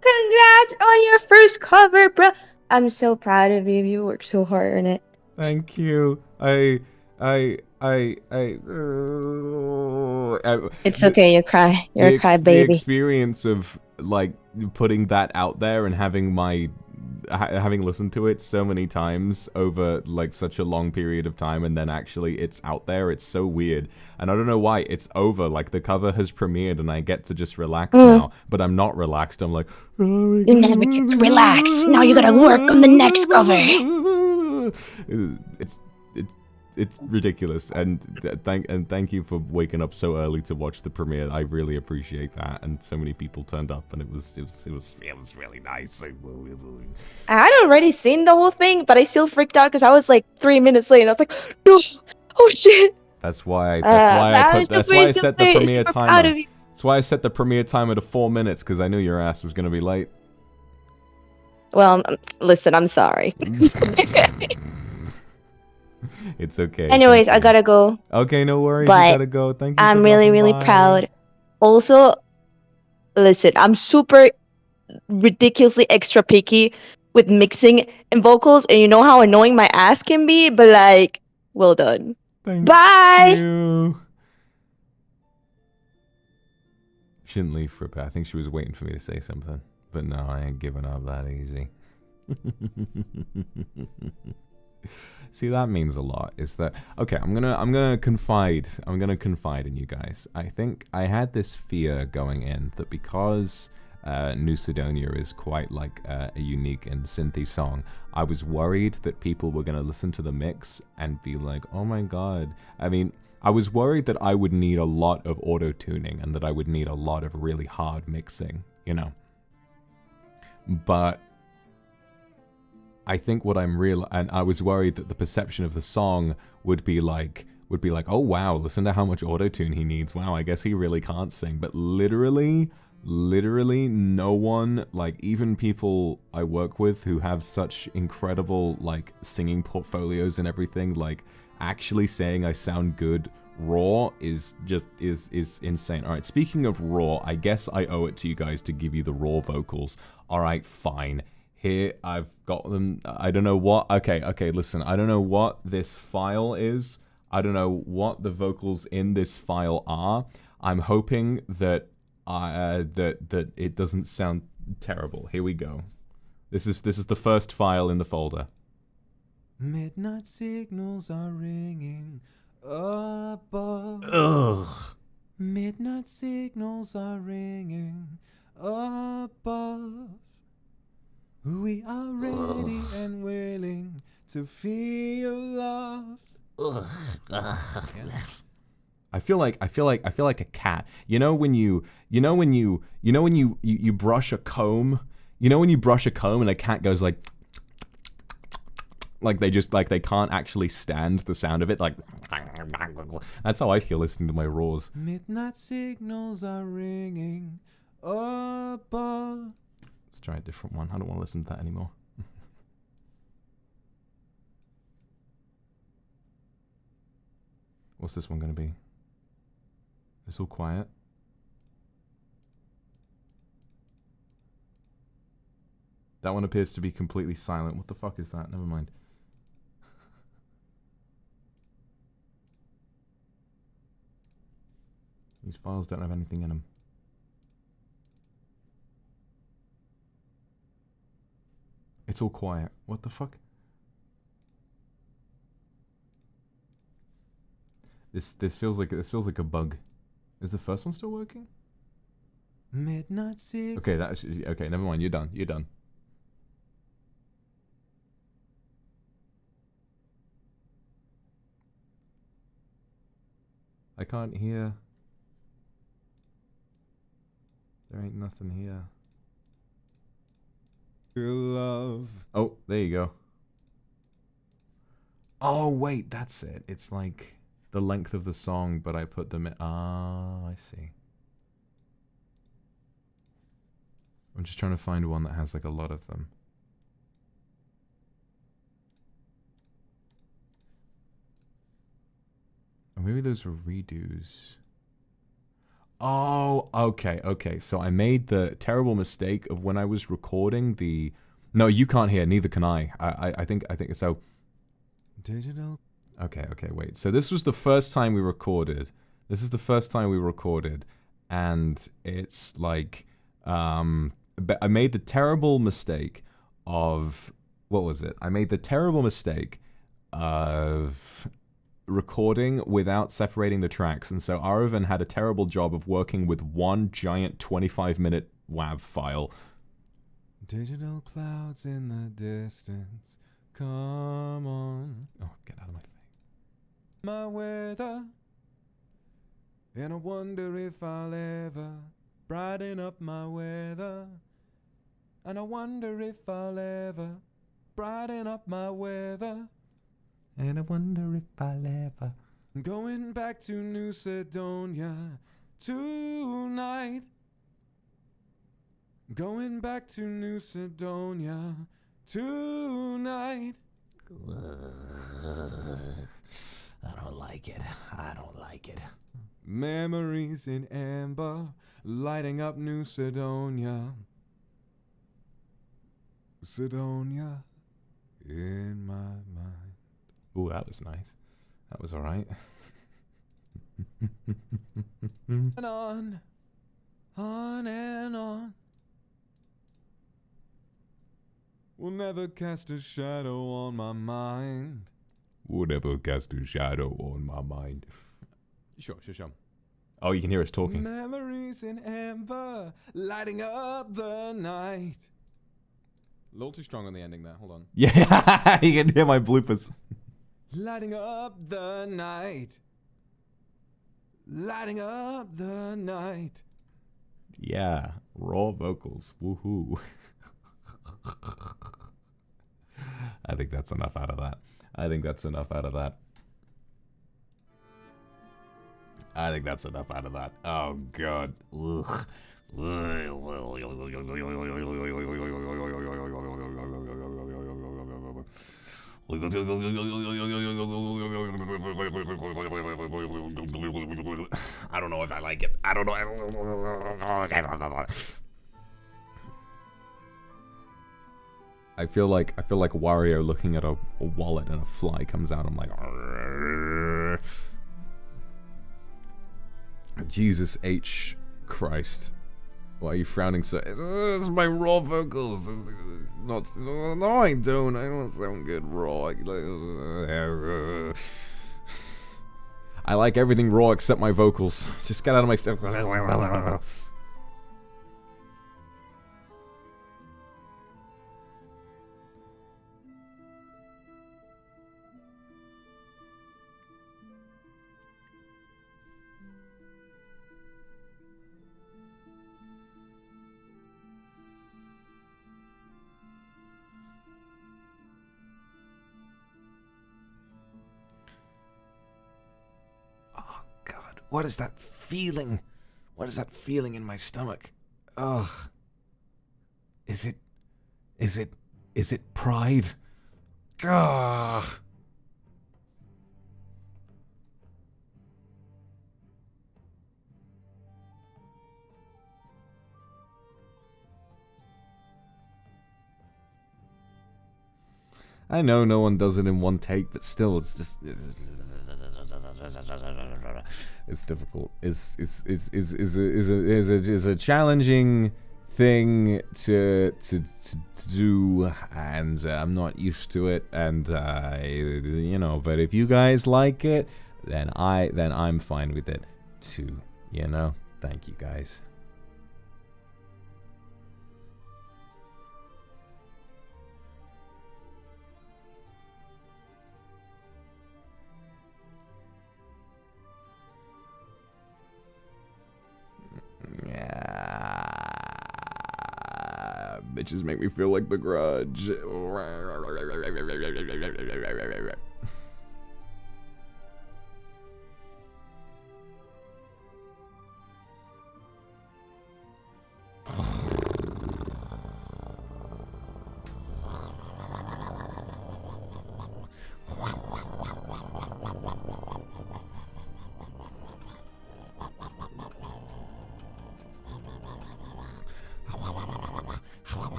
Congrats on your first cover, bro. I'm so proud of you. You worked so hard on it. Thank you. It's okay. You cry. You're a cry baby. The experience of like putting that out there and having having listened to it so many times over like such a long period of time, and then actually it's out there, it's so weird. And I don't know why it's over. Like the cover has premiered and I get to just relax now, but I'm not relaxed. I'm like, oh, you never get to relax. Now you gotta work on the next cover. It's ridiculous, and thank you for waking up so early to watch the premiere. I really appreciate that, and so many people turned up, and it was really nice. I had already seen the whole thing, but I still freaked out because I was like 3 minutes late, and I was like, no, oh shit. That's why I set the premiere timer. That's why I set the premiere timer to 4 minutes, because I knew your ass was gonna be late. Well, listen, I'm sorry. It's okay. Anyways, I gotta go. Okay, no worries. But you gotta go. Thank you. I'm really, really proud. Also, listen, I'm super ridiculously extra picky with mixing and vocals, and you know how annoying my ass can be, but like, well done. Thank Bye! you. She didn't leave for a bit. I think she was waiting for me to say something. But no, I ain't giving up that easy. See, that means a lot. Is that okay? I'm gonna confide in you guys. I think I had this fear going in that because New Sidonia is quite like a unique and synthy song, I was worried that people were gonna listen to the mix and be like, "Oh my god!" I mean, I was worried that I would need a lot of auto tuning and that I would need a lot of really hard mixing, you know. But I think what I'm real, and I was worried that the perception of the song would be like, oh wow, listen to how much auto-tune he needs. Wow, I guess he really can't sing. But literally no one, like even people I work with who have such incredible like singing portfolios and everything, like actually saying I sound good raw is insane. All right, speaking of raw, I guess I owe it to you guys to give you the raw vocals. All right, fine. Here, I've got them. I don't know what. Okay, listen. I don't know what this file is. I don't know what the vocals in this file are. I'm hoping that that it doesn't sound terrible. Here we go. This is the first file in the folder. Midnight signals are ringing above. Ugh. Midnight signals are ringing above. We are ready and willing to feel love. I feel like a cat. You know when you brush a comb. You know when you brush a comb and a cat goes like they can't actually stand the sound of it. Like that's how I feel listening to my roars. Midnight signals are ringing above. Let's try a different one. I don't want to listen to that anymore. What's this one going to be? It's all quiet. That one appears to be completely silent. What the fuck is that? Never mind. These files don't have anything in them. It's all quiet. What the fuck? This feels like a bug. Is the first one still working? Midnight sick. Okay, okay. Never mind. You're done. You're done. I can't hear. There ain't nothing here. Love. Oh, there you go. Oh, wait, that's it. It's like the length of the song, but I put them in. Ah, I see. I'm just trying to find one that has like a lot of them. Or maybe those were redos. Oh, okay. So I made the terrible mistake of when I was recording the... No, you can't hear, neither can I. I think so. Digital... Okay, wait. So this was the first time we recorded. This is the first time we recorded. And it's like... I made the terrible mistake of... What was it? I made the terrible mistake of... recording without separating the tracks, and so Aravan had a terrible job of working with one giant 25-minute WAV file. Digital clouds in the distance, come on. Oh, get out of my face. My weather, and I wonder if I'll ever brighten up my weather, and I wonder if I'll ever brighten up my weather. And I wonder if I'll ever... Going back to New Sidonia tonight. Going back to New Sidonia tonight. I don't like it. I don't like it. Memories in amber, lighting up New Cydonia. Cydonia in my mind. Ooh, that was nice. That was alright. And on and on. Will never cast a shadow on my mind. Will never cast a shadow on my mind. Sure. Oh, you can hear us talking. Memories in amber, lighting up the night. A little too strong on the ending there. Hold on. Yeah, you can hear my bloopers. Lighting up the night. Lighting up the night. Yeah, raw vocals. Woohoo. I think that's enough out of that. I think that's enough out of that. Oh, God. Ugh. I don't know if I like it. I don't know. I feel like Wario looking at a wallet and a fly comes out. I'm like, argh. Jesus H. Christ. Why are you frowning so? It's my raw vocals. No, I don't. I don't sound good raw. I like everything raw except my vocals. Just get out of my face. What is that feeling? What is that feeling in my stomach? Ugh. Is it pride? Ugh. I know no one does it in one take, but still, it's just... It's difficult. Is a challenging thing to do, and I'm not used to it, and you know. But if you guys like it, then I'm fine with it too. You know. Thank you guys. Yeah, bitches make me feel like The Grudge.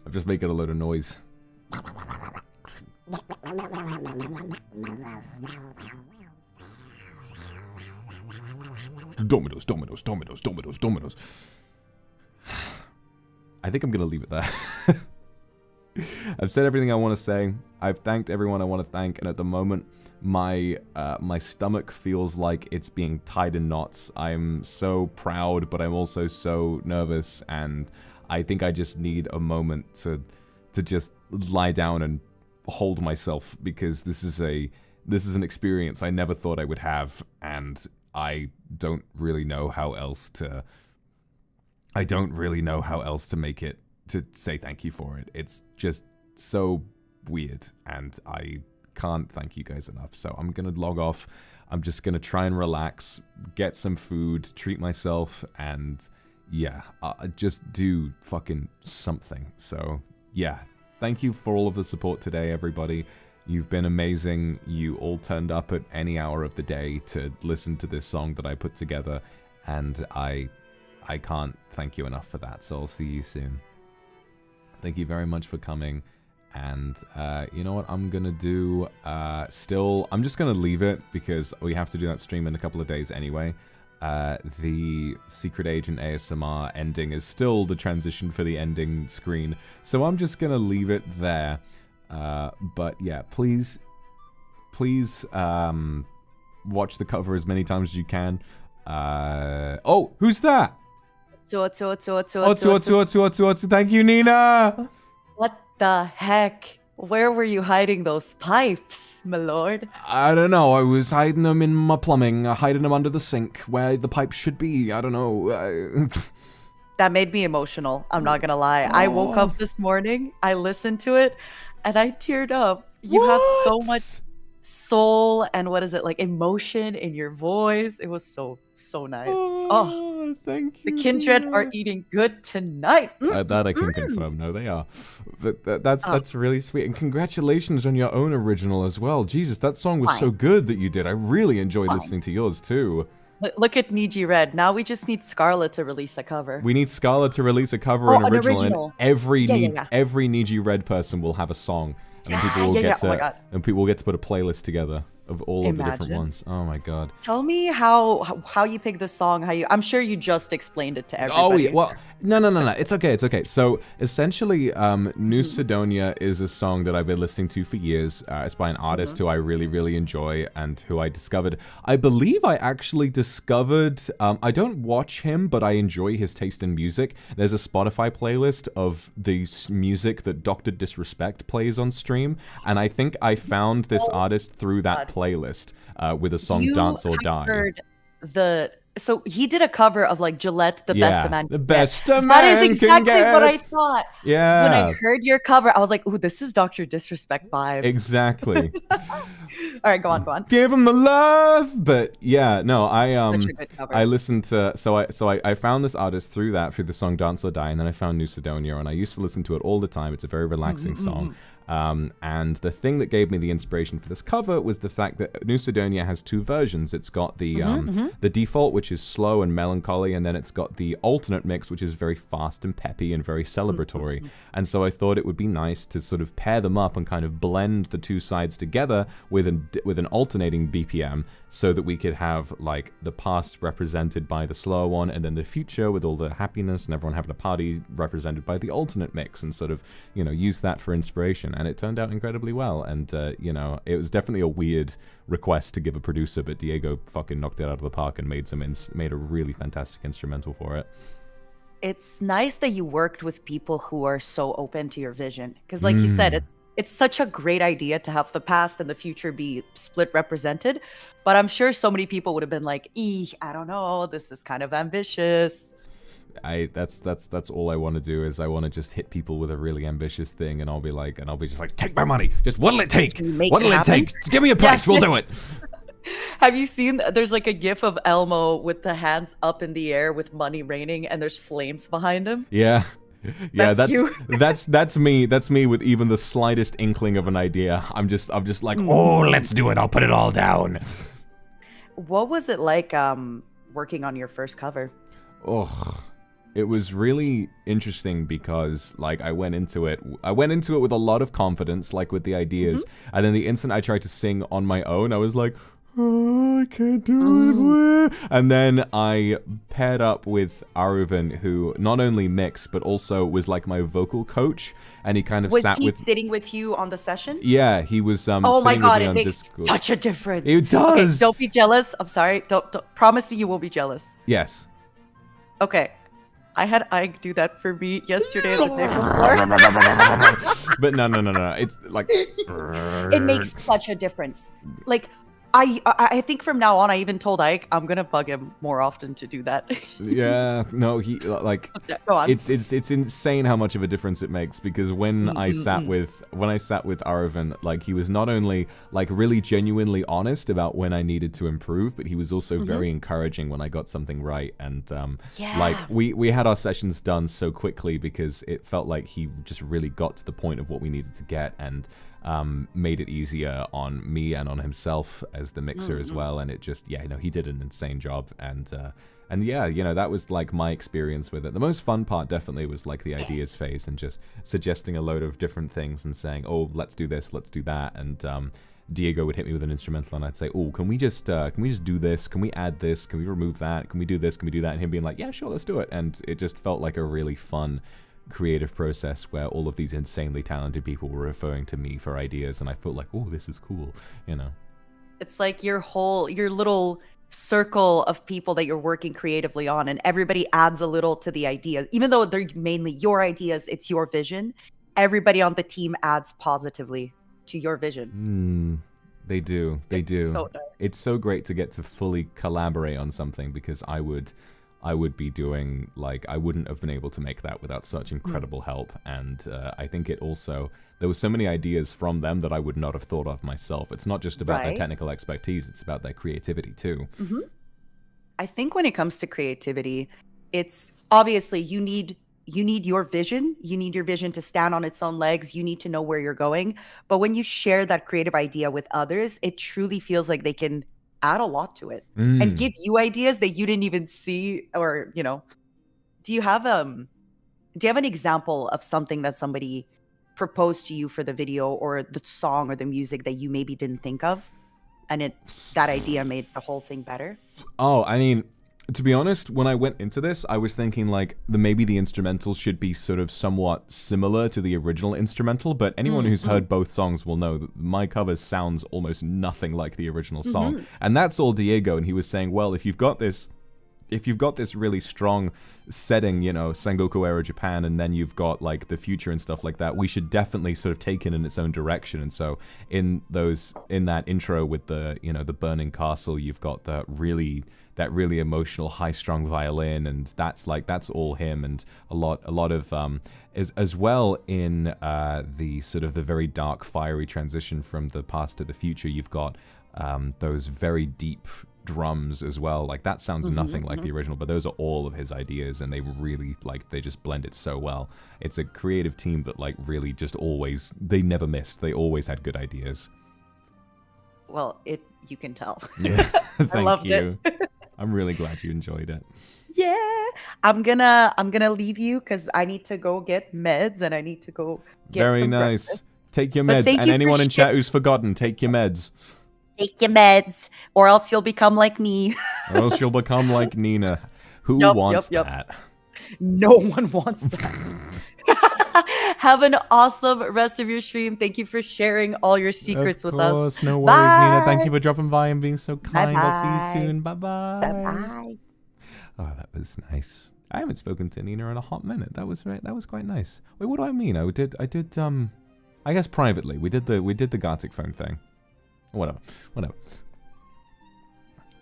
I'm just making a load of noise. Dominoes, dominoes, dominoes, dominoes, dominoes. I think I'm gonna leave it there. I've said everything I want to say. I've thanked everyone I want to thank, and at the moment, my stomach feels like it's being tied in knots. I'm so proud, but I'm also so nervous, and I think I just need a moment to just lie down and hold myself, because this is an experience I never thought I would have, and I don't really know how else to make it, to say thank you for it. It's just so weird, and I can't thank you guys enough. So I'm gonna log off. I'm just gonna try and relax, get some food, treat myself, and yeah, just do fucking something. So yeah, thank you for all of the support today, everybody. You've been amazing. You all turned up at any hour of the day to listen to this song that I put together, and I can't thank you enough for that. So I'll see you soon. Thank you very much for coming. And you know what I'm gonna do? I'm just gonna leave it because we have to do that stream in a couple of days anyway. The Secret Agent ASMR ending is still the transition for the ending screen, so I'm just gonna leave it there. But yeah, please watch the cover as many times as you can. Oh, who's that? Thank you, Nina. What the heck? Where were you hiding those pipes, my lord? I don't know. I was hiding them in my plumbing, hiding them under the sink where the pipes should be. I don't know. That made me emotional. I'm not gonna lie. I woke up this morning, I listened to it, and I teared up. You have so much soul and what is it, like emotion in your voice. It was so nice. Oh, thank you. The Kindred are eating good tonight. That I can confirm. No, they are. But that's really sweet. And congratulations on your own original as well. Jesus, that song was so good that you did. I really enjoyed listening to yours too. Look at Niji Red. Now we just need Scarlet to release a cover. We need Scarlet to release a cover and original. And every Niji Red person will have a song. And people will get to, and people will get to put a playlist together of all of the different ones. Oh my god. Tell me how you pick this song, I'm sure you just explained it to everybody. Oh yeah, well, no. It's okay. So essentially, New CYDONIA is a song that I've been listening to for years. It's by an artist who I really enjoy and who I discovered. I believe I actually discovered, I don't watch him, but I enjoy his taste in music. There's a Spotify playlist of the music that Dr. Disrespect plays on stream, and I think I found this artist through that playlist with the song Dance or Die. Heard so he did a cover of like Gillette, the best a man can the best get. A man That is exactly can what get. I thought. Yeah. When I heard your cover, I was like, ooh, this is Dr. Disrespect vibes. Exactly. All right, go on. Give him the love. But yeah, no, Such a good cover. I listened to I found this artist through the song Dance or Die, and then I found New CYDONIA, and I used to listen to it all the time. It's a very relaxing song. And the thing that gave me the inspiration for this cover was the fact that New CYDONIA has two versions. It's got the default, which is slow and melancholy, and then it's got the alternate mix, which is very fast and peppy and very celebratory. And so I thought it would be nice to sort of pair them up and kind of blend the two sides together with an alternating BPM, so that we could have like the past represented by the slower one, and then the future with all the happiness and everyone having a party represented by the alternate mix, and sort of, you know, use that for inspiration. And it turned out incredibly well. And you know, it was definitely a weird request to give a producer, but Diego fucking knocked it out of the park and made a really fantastic instrumental for it. It's nice that you worked with people who are so open to your vision, because like you said, it's such a great idea to have the past and the future be split represented. But I'm sure so many people would have been like, I don't know, this is kind of ambitious. That's all I want to do, is I want to just hit people with a really ambitious thing, and I'll be just like, take my money. Just what'll it take? What'll it take? Just give me a price. We'll do it. Have you seen, there's like a gif of Elmo with the hands up in the air with money raining, and there's flames behind him? Yeah. Yeah, That's you. that's me. That's me with even the slightest inkling of an idea. I'm just like, oh, let's do it. I'll put it all down. What was it like working on your first cover? Oh, it was really interesting because like I went into it with a lot of confidence, like with the ideas, and then the instant I tried to sing on my own, I was like, oh, I can't do it. And then I paired up with Aruvan, who not only mixed but also was like my vocal coach, and he kind of sitting with you on the session? Yeah, he was oh my god, it makes Discord. such a difference. It does. Okay, don't be jealous. I'm sorry. Don't promise me you won't be jealous. Yes. Okay. I had Ike do that for me yesterday and the day before. But no. It's like it makes such a difference. Like I think from now on, I even told Ike I'm gonna bug him more often to do that. Yeah, no, he like Go on. it's insane how much of a difference it makes, because when I sat with Aravind, like he was not only like really genuinely honest about when I needed to improve, but he was also very encouraging when I got something right. And like we had our sessions done so quickly because it felt like he just really got to the point of what we needed to get, and made it easier on me and on himself as the mixer as well. And it just, yeah, you know, he did an insane job. And yeah, you know, that was like my experience with it. The most fun part definitely was like the ideas phase and just suggesting a load of different things and saying, oh, let's do this, let's do that. And Diego would hit me with an instrumental and I'd say, oh, can we just do this? Can we add this? Can we remove that? Can we do this? Can we do that? And him being like, yeah, sure, let's do it. And it just felt like a really fun creative process where all of these insanely talented people were referring to me for ideas, and I felt like, oh, this is cool, you know. It's like your little circle of people that you're working creatively on, and everybody adds a little to the idea. Even though they're mainly your ideas, it's your vision. Everybody on the team adds positively to your vision. They do. They do. So nice. It's so great to get to fully collaborate on something, because I would be doing, like, I wouldn't have been able to make that without such incredible help. And I think it also, there were so many ideas from them that I would not have thought of myself. It's not just about their technical expertise, it's about their creativity too. I think when it comes to creativity, it's obviously you need your vision. You need your vision to stand on its own legs. You need to know where you're going. But when you share that creative idea with others, it truly feels like they can add a lot to it and give you ideas that you didn't even see. Or, you know, do you have an example of something that somebody proposed to you for the video or the song or the music that you maybe didn't think of, and that idea made the whole thing better? Oh, I mean, to be honest, when I went into this, I was thinking like maybe the instrumental should be sort of somewhat similar to the original instrumental, but anyone who's heard both songs will know that my cover sounds almost nothing like the original song. And that's all Diego, and he was saying, well, if you've got this really strong setting, you know, Sengoku era Japan, and then you've got like the future and stuff like that, we should definitely sort of take it in its own direction. And so in that intro with the, you know, the burning castle, you've got that really emotional high-strung violin, and that's all him. And a lot of as well in the sort of the very dark, fiery transition from the past to the future, you've got those very deep drums as well. Like that sounds nothing like the original, but those are all of his ideas, and they really they just blend it so well. It's a creative team that like really just always, they never missed. They always had good ideas. Well, you can tell. Yeah. Thank I loved you. it. I'm really glad you enjoyed it. Yeah, I'm gonna leave you because I need to go get meds and I need to go get Very some nice. breakfast. Take your But meds, thank and you for anyone in chat who's forgotten, take your meds, Take your meds, or else you'll become like me. or else you'll become like Nina. Who Yup, wants yup, that? No one wants that. Have an awesome rest of your stream. Thank you for sharing all your secrets with us. Of course, no worries, Nina. Thank Bye. you for dropping by and being so kind. I'll Bye-bye. see you soon. Bye-bye. Bye. Oh, that was nice. I haven't spoken to Nina in a hot minute. That was quite nice. Wait, what do I mean? I did I guess privately. We did the Gartic phone thing. Whatever.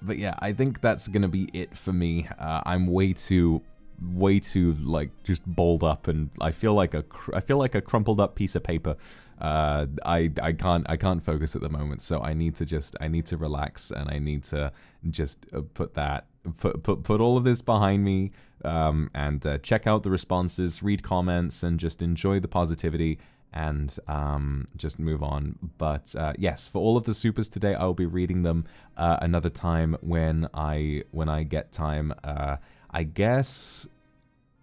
But yeah, I think that's gonna be it for me. I'm way too like just balled up, and I feel like a crumpled up piece of paper. I can't focus at the moment, so I need to relax, and I need to just put all of this behind me, and check out the responses, read comments, and just enjoy the positivity, and just move on. But yes, for all of the supers today, I will be reading them another time when I get time. I guess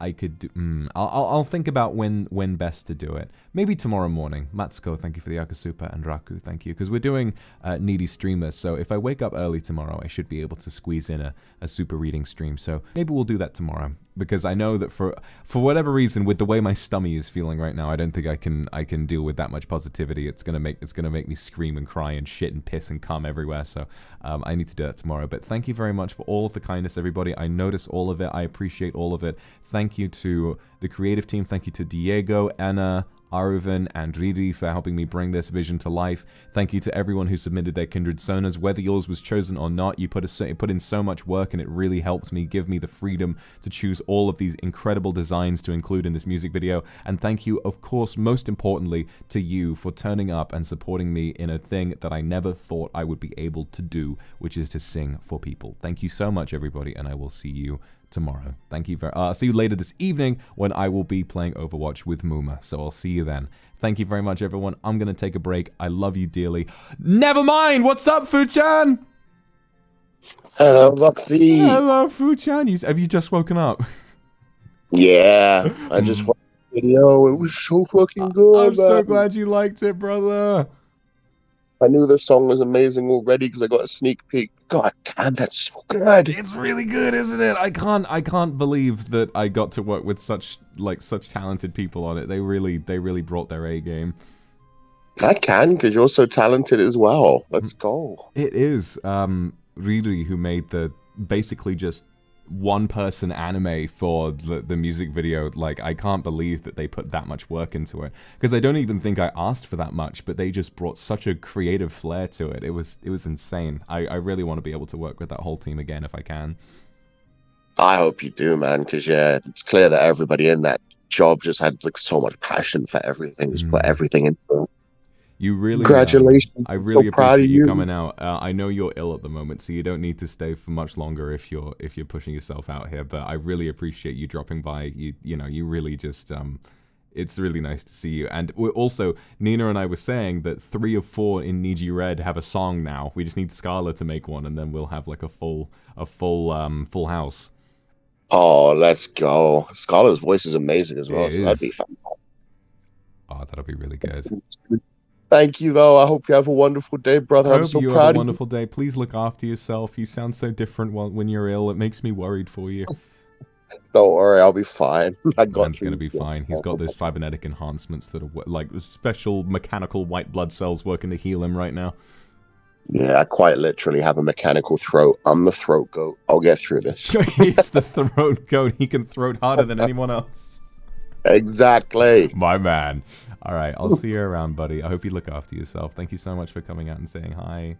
I could do, I'll think about when best to do it. Maybe tomorrow morning. Matsuko, thank you for the Aka Super, and Raku, thank you. Because we're doing Needy Streamer, so if I wake up early tomorrow, I should be able to squeeze in a super reading stream. So maybe we'll do that tomorrow. Because I know that for whatever reason, with the way my stomach is feeling right now, I don't think I can deal with that much positivity. It's gonna make me scream and cry and shit and piss and cum everywhere. So I need to do that tomorrow. But thank you very much for all of the kindness, everybody. I notice all of it. I appreciate all of it. Thank you to the creative team. Thank you to Diego, Enna, Aruvan, and Riri for helping me bring this vision to life. Thank you to everyone who submitted their Kindred Sonas. Whether yours was chosen or not, you put in so much work, and it really helped me give me the freedom to choose all of these incredible designs to include in this music video. And thank you, of course, most importantly, to you for turning up and supporting me in a thing that I never thought I would be able to do, which is to sing for people. Thank you so much, everybody, and I will see you tomorrow. Thank you very see you later this evening when I will be playing Overwatch with Muma. So I'll see you then. Thank you very much, everyone. I'm gonna take a break. I love you dearly. Never mind. What's up, Fuchan? Hello, Voxy. Hello, Fuchan. Have you just woken up? Yeah, I just watched the video. It was so fucking good. I'm so glad you liked it, brother. I knew the song was amazing already because I got a sneak peek. God damn, that's so good. It's really good, isn't it? I can't believe that I got to work with such talented people on it. They really brought their A game. I can, because you're so talented as well. Let's go. It is Riri who made the basically just one-person anime for the music video. Like, I can't believe that they put that much work into it, because I don't even think I asked for that much, but they just brought such a creative flair to it. It was insane. I really want to be able to work with that whole team again if I can. I hope you do, man, because yeah, it's clear that everybody in that job just had like so much passion for everything, just put everything into it. You really, congratulations! I really so proud appreciate of you coming out. I know you're ill at the moment, so you don't need to stay for much longer if you're pushing yourself out here. But I really appreciate you dropping by. You know, you really just it's really nice to see you. And we're also, Nina and I were saying that 3 of 4 in Niji Red have a song now. We just need Scala to make one, and then we'll have like a full full house. Oh, let's go! Scala's voice is amazing as well, so that'd be fun. Oh, that'll be really good. Thank you, though. I hope you have a wonderful day, brother. I'm so proud of you. I hope you have a wonderful day. Please look after yourself. You sound so different when you're ill. It makes me worried for you. Don't worry, I'll be fine. Man's gonna be fine. He's got those cybernetic enhancements that are like special mechanical white blood cells working to heal him right now. Yeah, I quite literally have a mechanical throat. I'm the throat goat. I'll get through this. He's the throat goat. He can throat harder than anyone else. Exactly. My man. All right, I'll see you around, buddy. I hope you look after yourself. Thank you so much for coming out and saying hi.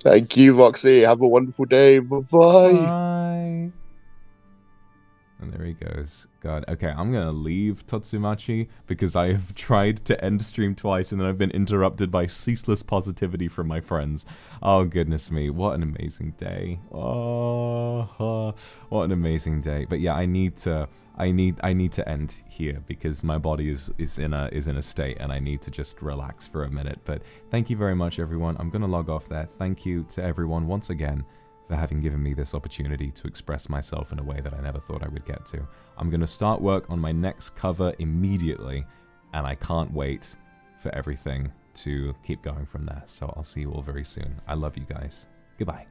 Thank you, Voxy. Have a wonderful day. Bye-bye. Bye. And there he goes. God, okay, I'm gonna leave Totsumachi because I have tried to end stream twice and then I've been interrupted by ceaseless positivity from my friends. Oh, goodness me, what an amazing day. Oh, what an amazing day. But yeah, I need to end here because my body is in a state and I need to just relax for a minute. But thank you very much, everyone. I'm gonna log off there. Thank you to everyone once again for having given me this opportunity to express myself in a way that I never thought I would get to. I'm going to start work on my next cover immediately, and I can't wait for everything to keep going from there. So I'll see you all very soon. I love you guys. Goodbye.